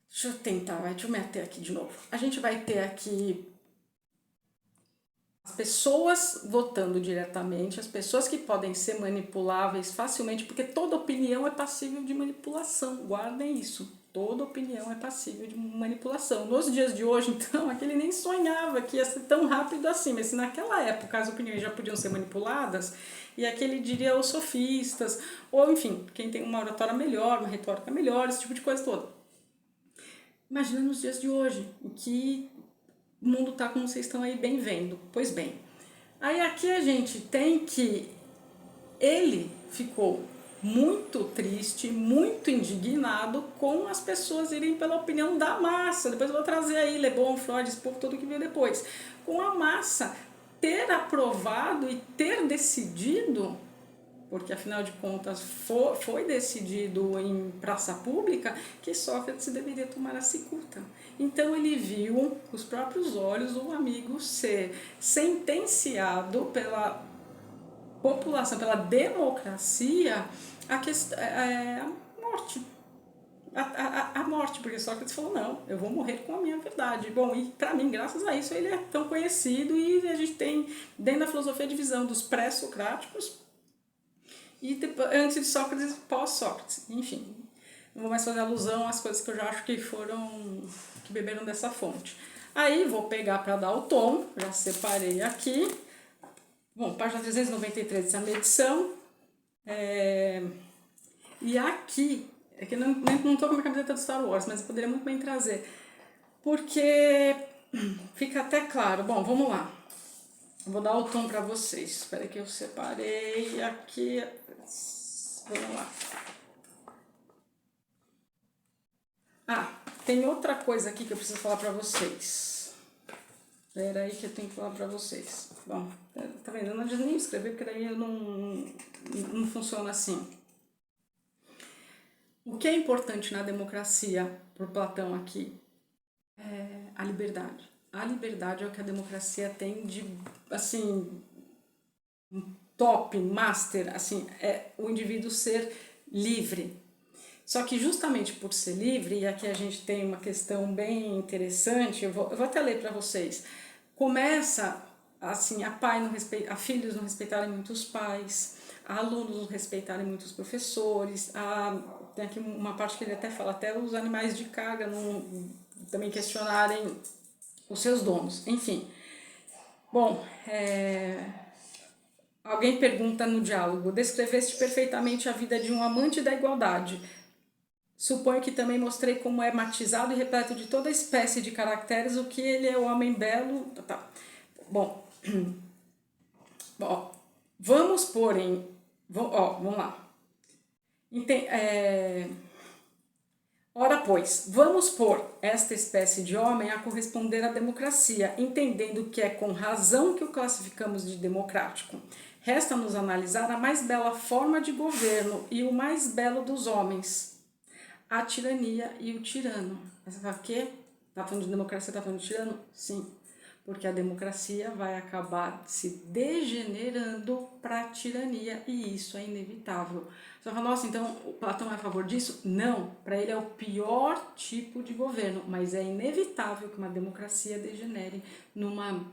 A: deixa eu meter aqui de novo, a gente vai ter aqui as pessoas votando diretamente, as pessoas que podem ser manipuláveis facilmente, porque toda opinião é passível de manipulação, guardem isso, toda opinião é passível de manipulação. Nos dias de hoje, então, aquele nem sonhava que ia ser tão rápido assim, mas se naquela época as opiniões já podiam ser manipuladas, e aquele diria os sofistas, ou enfim, quem tem uma oratória melhor, uma retórica melhor, esse tipo de coisa toda. Imagina nos dias de hoje, em que o mundo está como vocês estão aí bem vendo. Pois bem, aí aqui a gente tem que ele ficou muito triste, muito indignado com as pessoas irem pela opinião da massa. Depois eu vou trazer aí Le Bon, Freud, esse povo todo que veio depois. Com a massa ter aprovado e ter decidido, porque afinal de contas foi decidido em praça pública que Sócrates deveria tomar a cicuta. Então ele viu com os próprios olhos o amigo ser sentenciado pela população, pela democracia, a morte. A morte, porque Sócrates falou, não, eu vou morrer com a minha verdade. Bom, e para mim, graças a isso, ele é tão conhecido e a gente tem, dentro da filosofia, a divisão dos pré-socráticos e depois, antes de Sócrates e pós-Sócrates. Enfim, não vou mais fazer alusão às coisas que eu já acho que que beberam dessa fonte. Aí vou pegar para dar o tom, já separei aqui. Bom, página 393 dessa medição. E aqui, é que não estou com a minha camiseta do Star Wars, mas eu poderia muito bem trazer. Porque fica até claro. Bom, vamos lá. Vou dar o tom para vocês. Espera que eu separei aqui. Vamos lá. Tem outra coisa aqui que eu preciso falar para vocês. Espera aí que eu tenho que falar para vocês. Bom, tá vendo? Eu não adianta nem escrever, porque daí eu não funciona assim. O que é importante na democracia, por Platão aqui, é a liberdade. A liberdade é o que a democracia tem de, assim, top, master, assim, é o indivíduo ser livre. Só que justamente por ser livre, e aqui a gente tem uma questão bem interessante, eu vou até ler para vocês. Começa assim, a filhos não respeitarem muito os pais, a alunos não respeitarem muito os professores, tem aqui uma parte que ele até fala, até os animais de carga não também questionarem os seus donos, enfim. Bom, alguém pergunta no diálogo, descreveste perfeitamente a vida de um amante da igualdade. Suponho que também mostrei como é matizado e repleto de toda espécie de caracteres, o que ele é o homem belo. Tá. Bom, vamos pôr em... vamos lá. Ora, pois, vamos pôr esta espécie de homem a corresponder à democracia, entendendo que é com razão que o classificamos de democrático. Resta-nos analisar a mais bela forma de governo e o mais belo dos homens, a tirania e o tirano. Você fala, o quê? Tá falando de democracia, tá falando de tirano? Sim, porque a democracia vai acabar se degenerando para a tirania e isso é inevitável. Você fala, nossa, então o Platão é a favor disso? Não, para ele é o pior tipo de governo, mas é inevitável que uma democracia degenere numa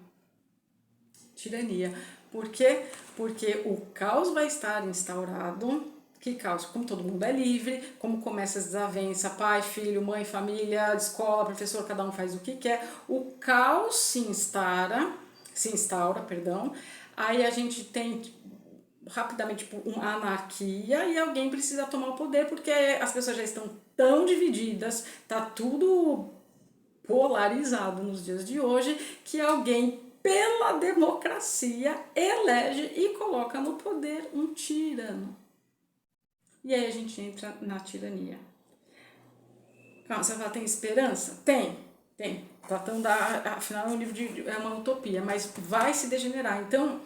A: tirania. Por quê? Porque o caos vai estar instaurado. Que caos? Como todo mundo é livre, como começa as desavenças, pai, filho, mãe, família, escola, professor, cada um faz o que quer, o caos se instaura, aí a gente tem rapidamente tipo, uma anarquia e alguém precisa tomar o poder porque as pessoas já estão tão divididas, tá tudo polarizado nos dias de hoje, que alguém, pela democracia, elege e coloca no poder um tirano. E aí a gente entra na tirania. Calma, você fala, tem esperança? Tem. Tratando afinal é um livro é uma utopia, mas vai se degenerar. Então,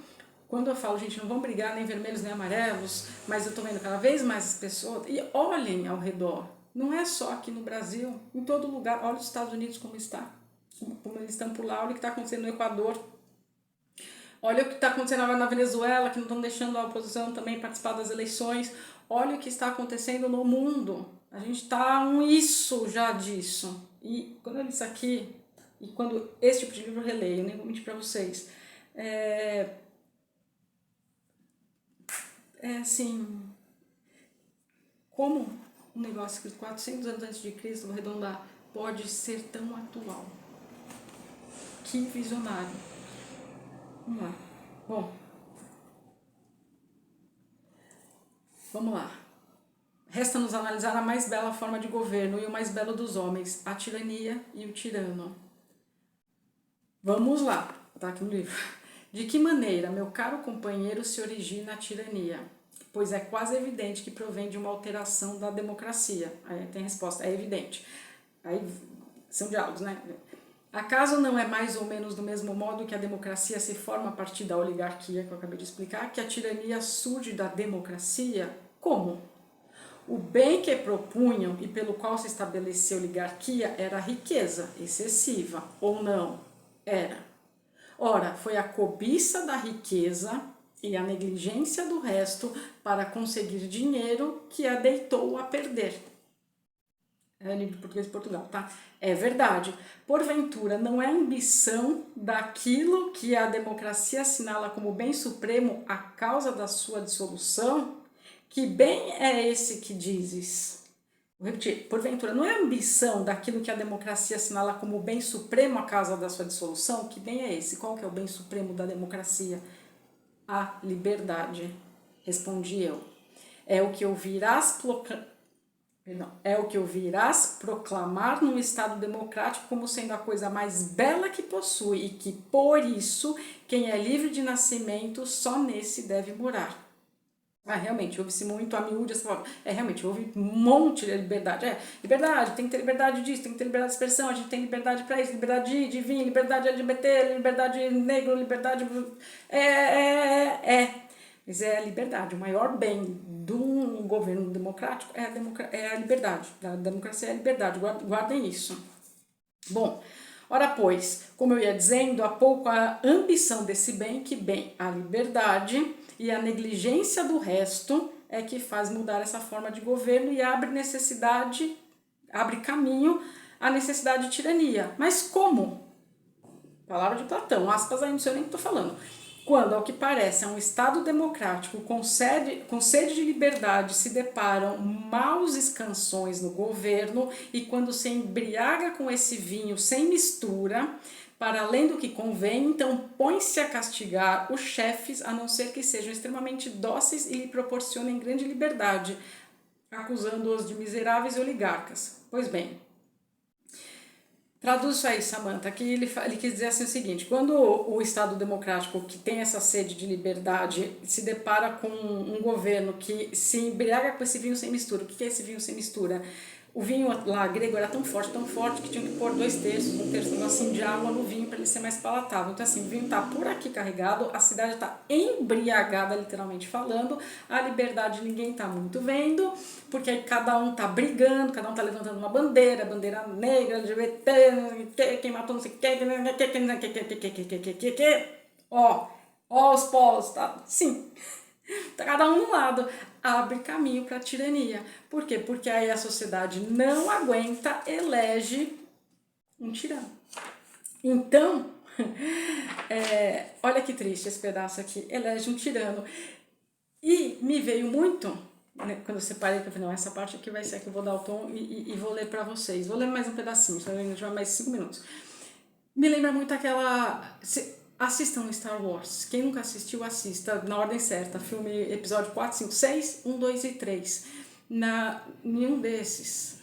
A: quando eu falo, gente, não vão brigar nem vermelhos nem amarelos, mas eu tô vendo cada vez mais as pessoas, e olhem ao redor. Não é só aqui no Brasil, em todo lugar. Olha os Estados Unidos como está. Como eles estão por lá, olha o que está acontecendo no Equador. Olha o que está acontecendo agora na Venezuela, que não estão deixando a oposição também participar das eleições. Olha o que está acontecendo no mundo. A gente está isso já disso. E quando eu li isso aqui, e quando esse tipo de livro eu releio, eu nem vou mentir para vocês, é assim, como um negócio escrito 400 anos antes de Cristo, vou arredondar, pode ser tão atual. Que visionário. Vamos lá. Bom, vamos lá. Resta-nos analisar a mais bela forma de governo e o mais belo dos homens, a tirania e o tirano. Vamos lá, tá aqui no livro. De que maneira, meu caro companheiro, se origina a tirania? Pois é quase evidente que provém de uma alteração da democracia. Aí tem a resposta, é evidente. Aí são diálogos, né? Acaso não é mais ou menos do mesmo modo que a democracia se forma a partir da oligarquia, que eu acabei de explicar, que a tirania surge da democracia? Como? O bem que propunham e pelo qual se estabeleceu a oligarquia era a riqueza excessiva, ou não? Era. Ora, foi a cobiça da riqueza e a negligência do resto para conseguir dinheiro que a deitou a perder. É livro de português de Portugal, tá? É verdade. Porventura, não é ambição daquilo que a democracia assinala como bem supremo a causa da sua dissolução? Que bem é esse que dizes? Vou repetir. Porventura, não é ambição daquilo que a democracia assinala como bem supremo a causa da sua dissolução? Que bem é esse? Qual que é o bem supremo da democracia? A liberdade. Respondi eu. É o que ouvirás proclamar num Estado democrático como sendo a coisa mais bela que possui e que, por isso, quem é livre de nascimento só nesse deve morar. Realmente, ouve-se muito a miúde, realmente, houve um monte de liberdade. Liberdade, tem que ter liberdade disso, tem que ter liberdade de expressão, a gente tem liberdade para isso, liberdade de vir, liberdade LGBT, liberdade negro, liberdade... Mas é a liberdade, o maior bem de um governo democrático é a liberdade. A democracia é a liberdade, guardem isso. Bom, ora pois, como eu ia dizendo há pouco, a ambição desse bem, que bem, a liberdade e a negligência do resto é que faz mudar essa forma de governo e abre caminho à necessidade de tirania. Mas como? Palavra de Platão, aspas aí, não sei nem o que estou falando. Quando, ao que parece, é um Estado democrático com sede de liberdade se deparam maus escansões no governo e quando se embriaga com esse vinho sem mistura, para além do que convém, então põe-se a castigar os chefes, a não ser que sejam extremamente dóceis e lhe proporcionem grande liberdade, acusando-os de miseráveis e oligarcas. Pois bem, traduz isso aí, Samantha, que ele quis dizer assim o seguinte: quando o Estado democrático, que tem essa sede de liberdade, se depara com um governo que se embriaga com esse vinho sem mistura. O que é esse vinho sem mistura? O vinho lá grego era tão forte, que tinha que pôr 2/3, 1/3 assim, de água no vinho para ele ser mais palatável. Então assim, o vinho está por aqui carregado, a cidade está embriagada, literalmente falando, a liberdade ninguém está muito vendo, porque aí cada um está brigando, cada um está levantando uma bandeira negra, LGBT, quem matou não sei o que, ó os polos, tá? Sim. Tá cada um no lado, abre caminho para a tirania. Por quê? Porque aí a sociedade não aguenta, elege um tirano. Então, olha que triste esse pedaço aqui, elege um tirano. E me veio muito, né, quando eu separei, que eu falei, não, essa parte aqui vai ser a que eu vou dar o tom e vou ler para vocês. Vou ler mais um pedacinho, só vai mais 5 minutos. Me lembra muito aquela... Assistam Star Wars. Quem nunca assistiu, assista na ordem certa. Filme, episódio 4, 5, 6, 1, 2 e 3. Nenhum desses,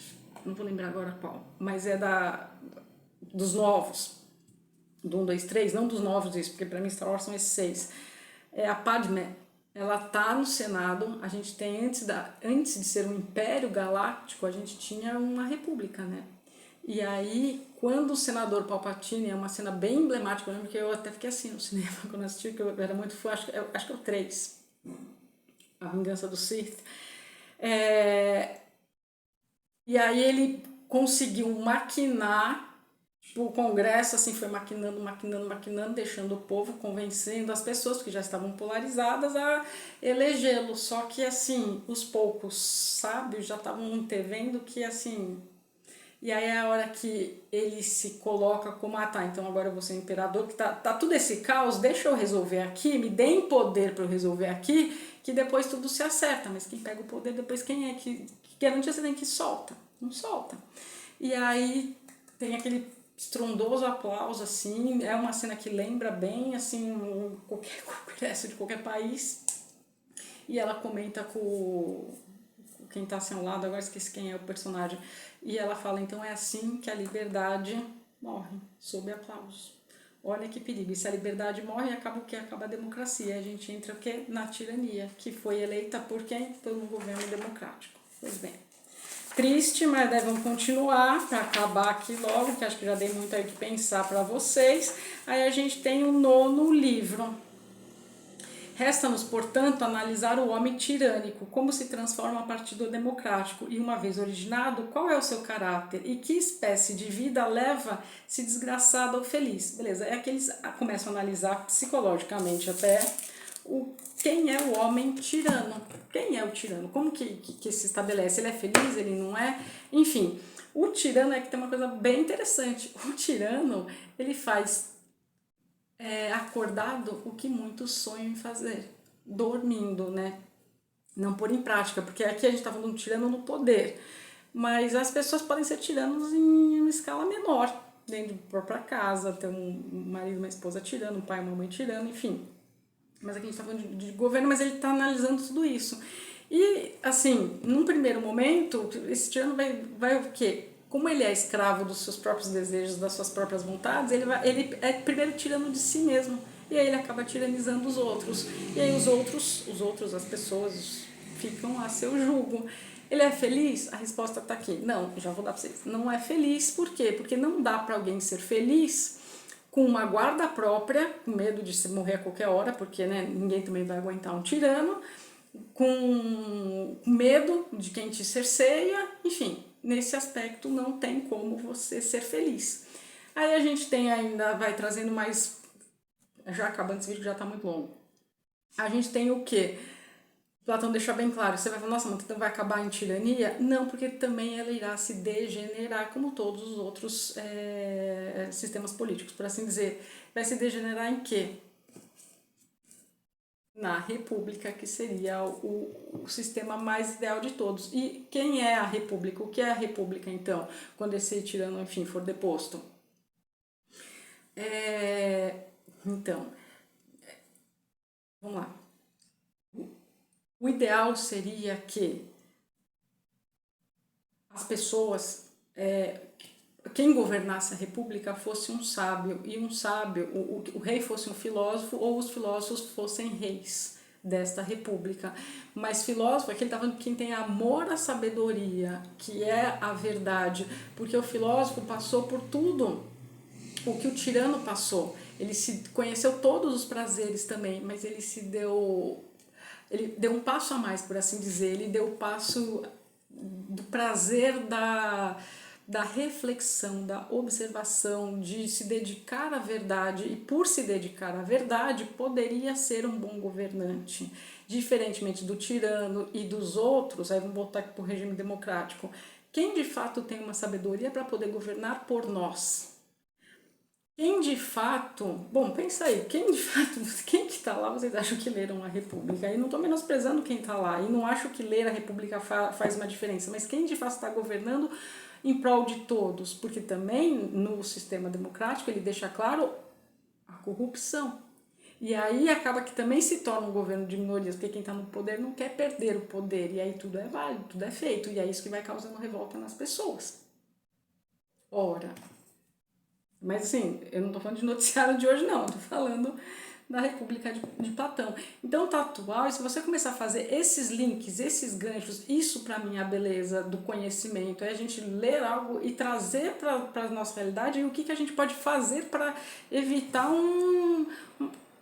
A: não vou lembrar agora qual, mas é dos novos. Do 1, 2, 3, não dos novos isso, porque para mim Star Wars são esses 6. É a Padmé. Ela tá no Senado. A gente tem, antes de ser um império galáctico, a gente tinha uma república, né? E aí, quando o senador Palpatine, é uma cena bem emblemática, eu lembro que eu até fiquei assim no cinema quando assisti, que eu era muito fã, acho que é o 3, A Vingança do Sith. E aí ele conseguiu maquinar, tipo, o Congresso assim foi maquinando, deixando o povo, convencendo as pessoas que já estavam polarizadas a elegê-lo. Só que assim, os poucos sábios já estavam antevendo que assim. E aí é a hora que ele se coloca como, tá, então agora eu vou ser imperador, que tá tudo esse caos, deixa eu resolver aqui, me deem poder para eu resolver aqui, que depois tudo se acerta. Mas quem pega o poder depois, quem é que garante você tem que solta? Não solta. E aí tem aquele estrondoso aplauso, assim, é uma cena que lembra bem, assim, qualquer congresso de qualquer país. E ela comenta com quem tá assim ao lado, agora esqueci quem é o personagem, e ela fala, então é assim que a liberdade morre, sob aplausos. Olha que perigo, e se a liberdade morre, acaba o quê? Acaba a democracia, a gente entra o quê? Na tirania, que foi eleita por quem? Pelo governo democrático. Pois bem, triste, mas vamos continuar para acabar aqui logo, que acho que já dei muito aí que pensar para vocês. Aí a gente tem o 9º livro. Resta-nos, portanto, analisar o homem tirânico, como se transforma a partir do democrático e, uma vez originado, qual é o seu caráter e que espécie de vida leva-se desgraçada ou feliz. Beleza, é que eles começam a analisar psicologicamente até quem é o homem tirano. Quem é o tirano? Como que se estabelece? Ele é feliz? Ele não é? Enfim, o tirano é que tem uma coisa bem interessante. O tirano, ele faz acordado o que muitos sonham em fazer, dormindo, né? Não pôr em prática, porque aqui a gente está falando de tirano no poder, mas as pessoas podem ser tiranos em uma escala menor, dentro da própria casa, ter um marido, uma esposa tirando, um pai, uma mãe tirando, enfim. Mas aqui a gente está falando de governo, mas ele está analisando tudo isso. E, assim, num primeiro momento, esse tirano vai o quê? Como ele é escravo dos seus próprios desejos, das suas próprias vontades, ele é primeiro tirano de si mesmo. E aí ele acaba tiranizando os outros. E aí os outros, as pessoas, ficam a seu julgo. Ele é feliz? A resposta está aqui. Não, já vou dar para vocês. Não é feliz, por quê? Porque não dá para alguém ser feliz com uma guarda própria, com medo de se morrer a qualquer hora, porque né, ninguém também vai aguentar um tirano, com medo de quem te cerceia, enfim, nesse aspecto não tem como você ser feliz. Aí a gente tem ainda, vai trazendo mais, já acabando esse vídeo que já está muito longo, a gente tem o quê? Platão deixa bem claro, você vai falar, nossa, mas então vai acabar em tirania? Não, porque também ela irá se degenerar, como todos os outros sistemas políticos, por assim dizer. Vai se degenerar em quê? Na república, que seria o sistema mais ideal de todos. E quem é a república? O que é a república, então, quando esse tirano, enfim, for deposto? Então, vamos lá. O ideal seria que as pessoas, quem governasse a república fosse um sábio, e um sábio, o rei fosse um filósofo, ou os filósofos fossem reis desta república. Mas filósofo é aquele que está falando quem tem amor à sabedoria, que é a verdade, porque o filósofo passou por tudo o que o tirano passou. Ele se conheceu todos os prazeres também, mas ele deu um passo a mais, por assim dizer. Ele deu o passo do prazer da reflexão, da observação, de se dedicar à verdade, e por se dedicar à verdade poderia ser um bom governante, diferentemente do tirano e dos outros. Aí vamos voltar aqui para o regime democrático. Quem de fato tem uma sabedoria para poder governar por nós? Quem de fato, bom, pensa aí, quem que está lá, vocês acham que leram a República? E não estou menosprezando quem está lá, e não acho que ler a República faz uma diferença, mas quem de fato está governando em prol de todos? Porque também no sistema democrático ele deixa claro corrupção. E aí acaba que também se torna um governo de minorias, porque quem está no poder não quer perder o poder, e aí tudo é válido, tudo é feito, e é isso que vai causando revolta nas pessoas. Ora, mas assim, eu não estou falando de noticiário de hoje não, estou falando da República de Platão. Então tá atual, e se você começar a fazer esses links, esses ganchos, isso para mim é a beleza do conhecimento, é a gente ler algo e trazer para a nossa realidade e o que a gente pode fazer para evitar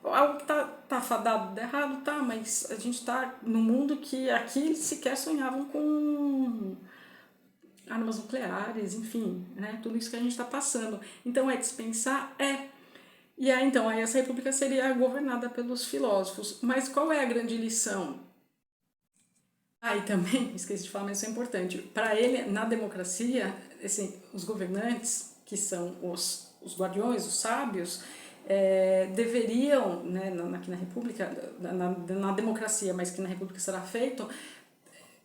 A: algo que tá fadado de errado, tá, mas a gente tá num mundo que aqui eles sequer sonhavam com armas nucleares, enfim, né, tudo isso que a gente está passando. Então é dispensar? É. E aí, então, aí essa república seria governada pelos filósofos. Mas qual é a grande lição? E também, esqueci de falar, mas isso é importante. Para ele, na democracia, assim, os governantes, que são os guardiões, os sábios, deveriam, né, aqui na república, na democracia, mas que na república será feito,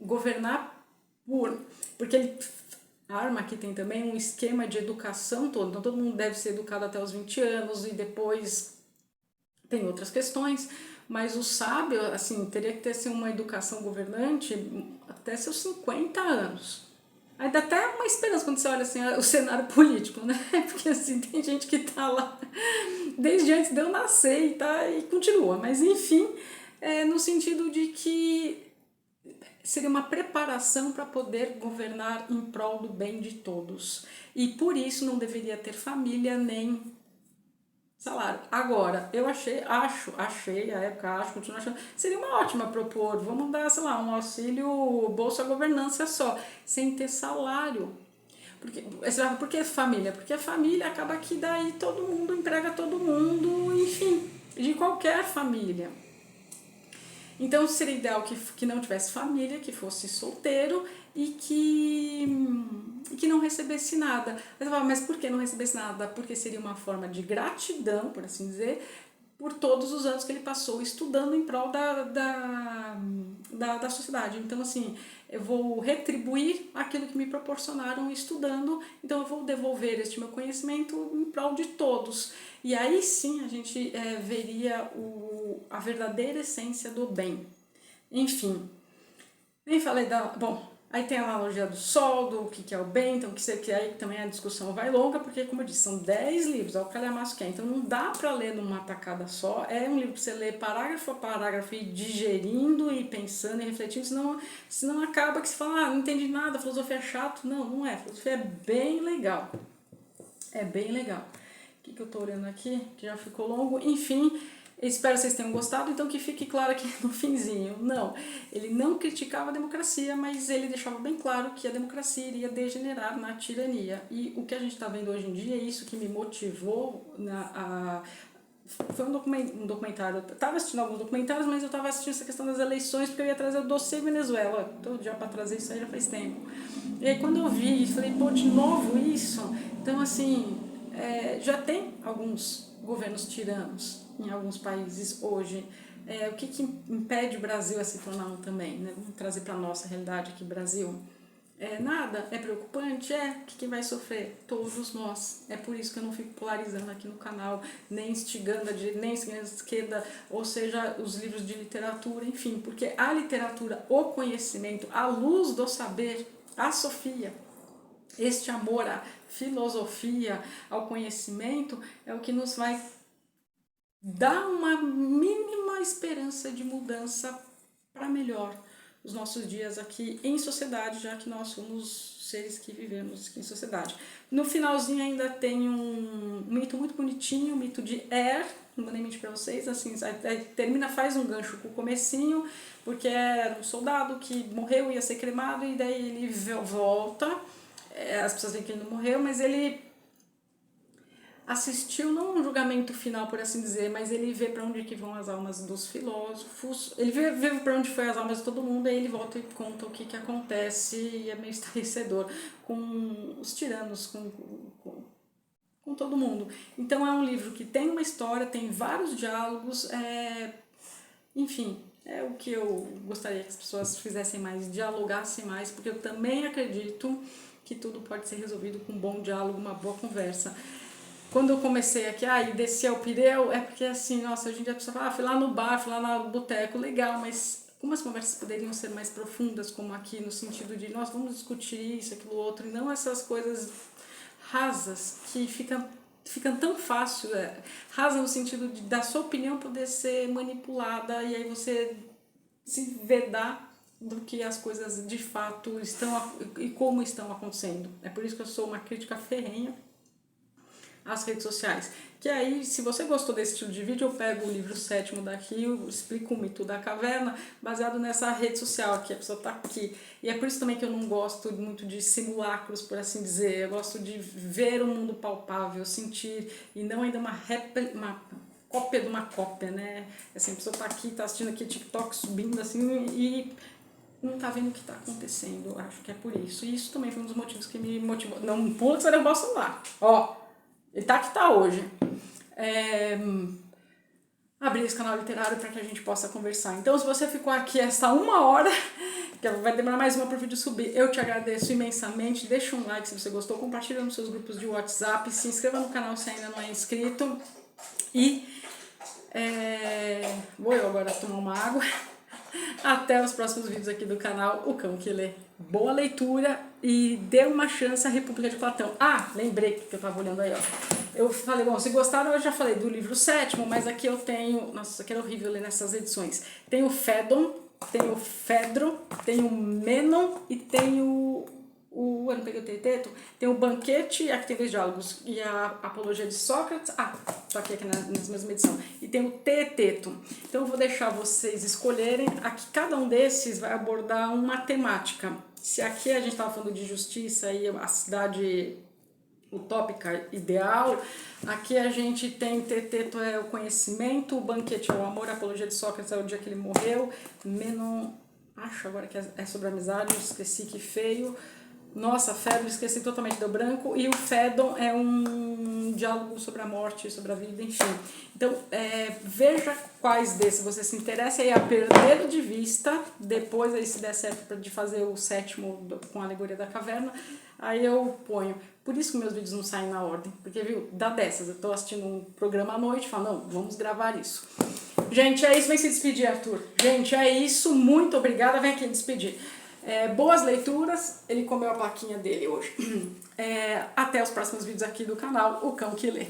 A: governar porque ele arma aqui tem também um esquema de educação todo, então todo mundo deve ser educado até os 20 anos e depois tem outras questões, mas o sábio, assim, teria que ter assim, uma educação governante até seus 50 anos. Aí dá até uma esperança quando você olha assim, o cenário político, né? Porque assim, tem gente que tá lá desde antes de eu nascer e continua, mas enfim, no sentido de que seria uma preparação para poder governar em prol do bem de todos. E por isso não deveria ter família nem salário. Agora, eu continuo achando, seria uma ótima propor, vamos dar, sei lá, um auxílio Bolsa Governança só, sem ter salário. Por que família? Porque a família acaba que daí todo mundo emprega todo mundo, enfim, de qualquer família. Então seria ideal que não tivesse família, que fosse solteiro e que não recebesse nada. Mas por que não recebesse nada? Porque seria uma forma de gratidão, por assim dizer, por todos os anos que ele passou estudando em prol da sociedade. Então, assim, eu vou retribuir aquilo que me proporcionaram estudando, então eu vou devolver este meu conhecimento em prol de todos. E aí sim a gente veria a verdadeira essência do bem. Enfim, nem falei Bom, aí tem a analogia do sol, do que é o bem, então que aí também a discussão vai longa, porque, como eu disse, são 10 livros, é o calhamaço que é, então não dá para ler numa tacada só, é um livro para você ler parágrafo a parágrafo e digerindo e pensando e refletindo, senão acaba que você fala, não entendi nada, filosofia é chato. Não é, filosofia é bem legal, é bem legal. O que eu tô olhando aqui, que já ficou longo, enfim. Espero que vocês tenham gostado, então que fique claro aqui no finzinho. Não, ele não criticava a democracia, mas ele deixava bem claro que a democracia iria degenerar na tirania. E o que a gente está vendo hoje em dia, é isso que me motivou foi um documentário. Eu estava assistindo alguns documentários, mas eu estava assistindo essa questão das eleições, porque eu ia trazer o dossiê Venezuela. Todo dia para trazer isso aí já faz tempo. E aí quando eu vi, falei, pô, de novo isso? Então, assim, já tem alguns governos tiranos em alguns países hoje. O que impede o Brasil a se tornar um também? Né? Vamos trazer para a nossa realidade aqui, Brasil. Nada? É preocupante? Quem vai sofrer? Todos nós. É por isso que eu não fico polarizando aqui no canal, nem instigando a direita, nem instigando a esquerda, ou seja, os livros de literatura, enfim, porque a literatura, o conhecimento, a luz do saber, a Sofia, este amor à filosofia, ao conhecimento, é o que nos vai dar uma mínima esperança de mudança para melhor os nossos dias aqui em sociedade, já que nós somos seres que vivemos aqui em sociedade. No finalzinho ainda tem um mito muito bonitinho, o mito de não vou nem mentir para vocês, assim, termina, faz um gancho com o comecinho, porque era um soldado que morreu, ia ser cremado, e daí ele volta, as pessoas veem que ele não morreu, mas ele assistiu, não um julgamento final, por assim dizer, mas ele vê para onde que vão as almas dos filósofos, ele vê para onde foi as almas de todo mundo, aí ele volta e conta o que acontece, e é meio estarrecedor com os tiranos, com todo mundo. Então é um livro que tem uma história, tem vários diálogos, enfim, é o que eu gostaria que as pessoas fizessem mais, dialogassem mais, porque eu também acredito que tudo pode ser resolvido com um bom diálogo, uma boa conversa. quando eu comecei aqui, e desci ao Pireu, é porque assim, nossa, hoje em dia a pessoa fala, fui lá no bar, fui lá no boteco, legal, mas como as conversas poderiam ser mais profundas, como aqui, no sentido de, nós vamos discutir isso, aquilo, outro, e não essas coisas rasas que ficam tão fácil, rasa no sentido de da sua opinião poder ser manipulada e aí você se vedar do que as coisas de fato estão e como estão acontecendo. É por isso que eu sou uma crítica ferrenha às redes sociais. Que aí, se você gostou desse estilo de vídeo, eu pego o livro 7º daqui, eu explico o mito da caverna, baseado nessa rede social aqui, a pessoa tá aqui. E é por isso também que eu não gosto muito de simulacros, por assim dizer. Eu gosto de ver o mundo palpável, sentir, e não ainda uma cópia de uma cópia, né? Assim, a pessoa tá aqui, tá assistindo aqui TikTok subindo assim e não tá vendo o que tá acontecendo. Acho que é por isso. E isso também foi um dos motivos que me motivou. Não pula que você derrubar o celular. Ó, ele tá que tá hoje. Abrir esse canal literário para que a gente possa conversar. Então, se você ficou aqui essa 1 hora, que vai demorar mais uma para o vídeo subir, eu te agradeço imensamente. Deixa um like se você gostou, compartilha nos seus grupos de WhatsApp, se inscreva no canal se ainda não é inscrito. E vou eu agora tomar uma água. Até os próximos vídeos aqui do canal O Cão que Lê. Boa leitura e dê uma chance à República de Platão. Lembrei que eu tava olhando aí, ó. Eu falei, bom, se gostaram, eu já falei do livro 7º, mas aqui eu tenho... Nossa, isso aqui era horrível ler nessas edições. Tem o Fédon, tem o Fedro, tem o Menon e tem eu não peguei o Teeteto, tem o Banquete, aqui tem 2 diálogos, e a Apologia de Sócrates, tô aqui na mesma edição, e tem o Teeteto. Então eu vou deixar vocês escolherem, aqui cada um desses vai abordar uma temática. Se aqui a gente estava falando de justiça e a cidade utópica ideal, aqui a gente tem Teeteto é o conhecimento, o Banquete é o amor, a Apologia de Sócrates é o dia que ele morreu, Menon, acho agora que é sobre amizade, esqueci, que feio. Nossa, Fédon, esqueci totalmente, deu branco. E o Fédon é um diálogo sobre a morte, sobre a vida, enfim. Então, veja quais desses você se interessa e aí a perder de vista. Depois, aí, se der certo de fazer o 7º com a alegoria da caverna, aí eu ponho. Por isso que meus vídeos não saem na ordem. Porque, viu, dá dessas. Eu tô assistindo um programa à noite e falo, não, vamos gravar isso. Gente, é isso. Vem se despedir, Arthur. Gente, é isso. Muito obrigada. Vem aqui despedir. Boas leituras, ele comeu a plaquinha dele hoje. Até os próximos vídeos aqui do canal O Cão que Lê.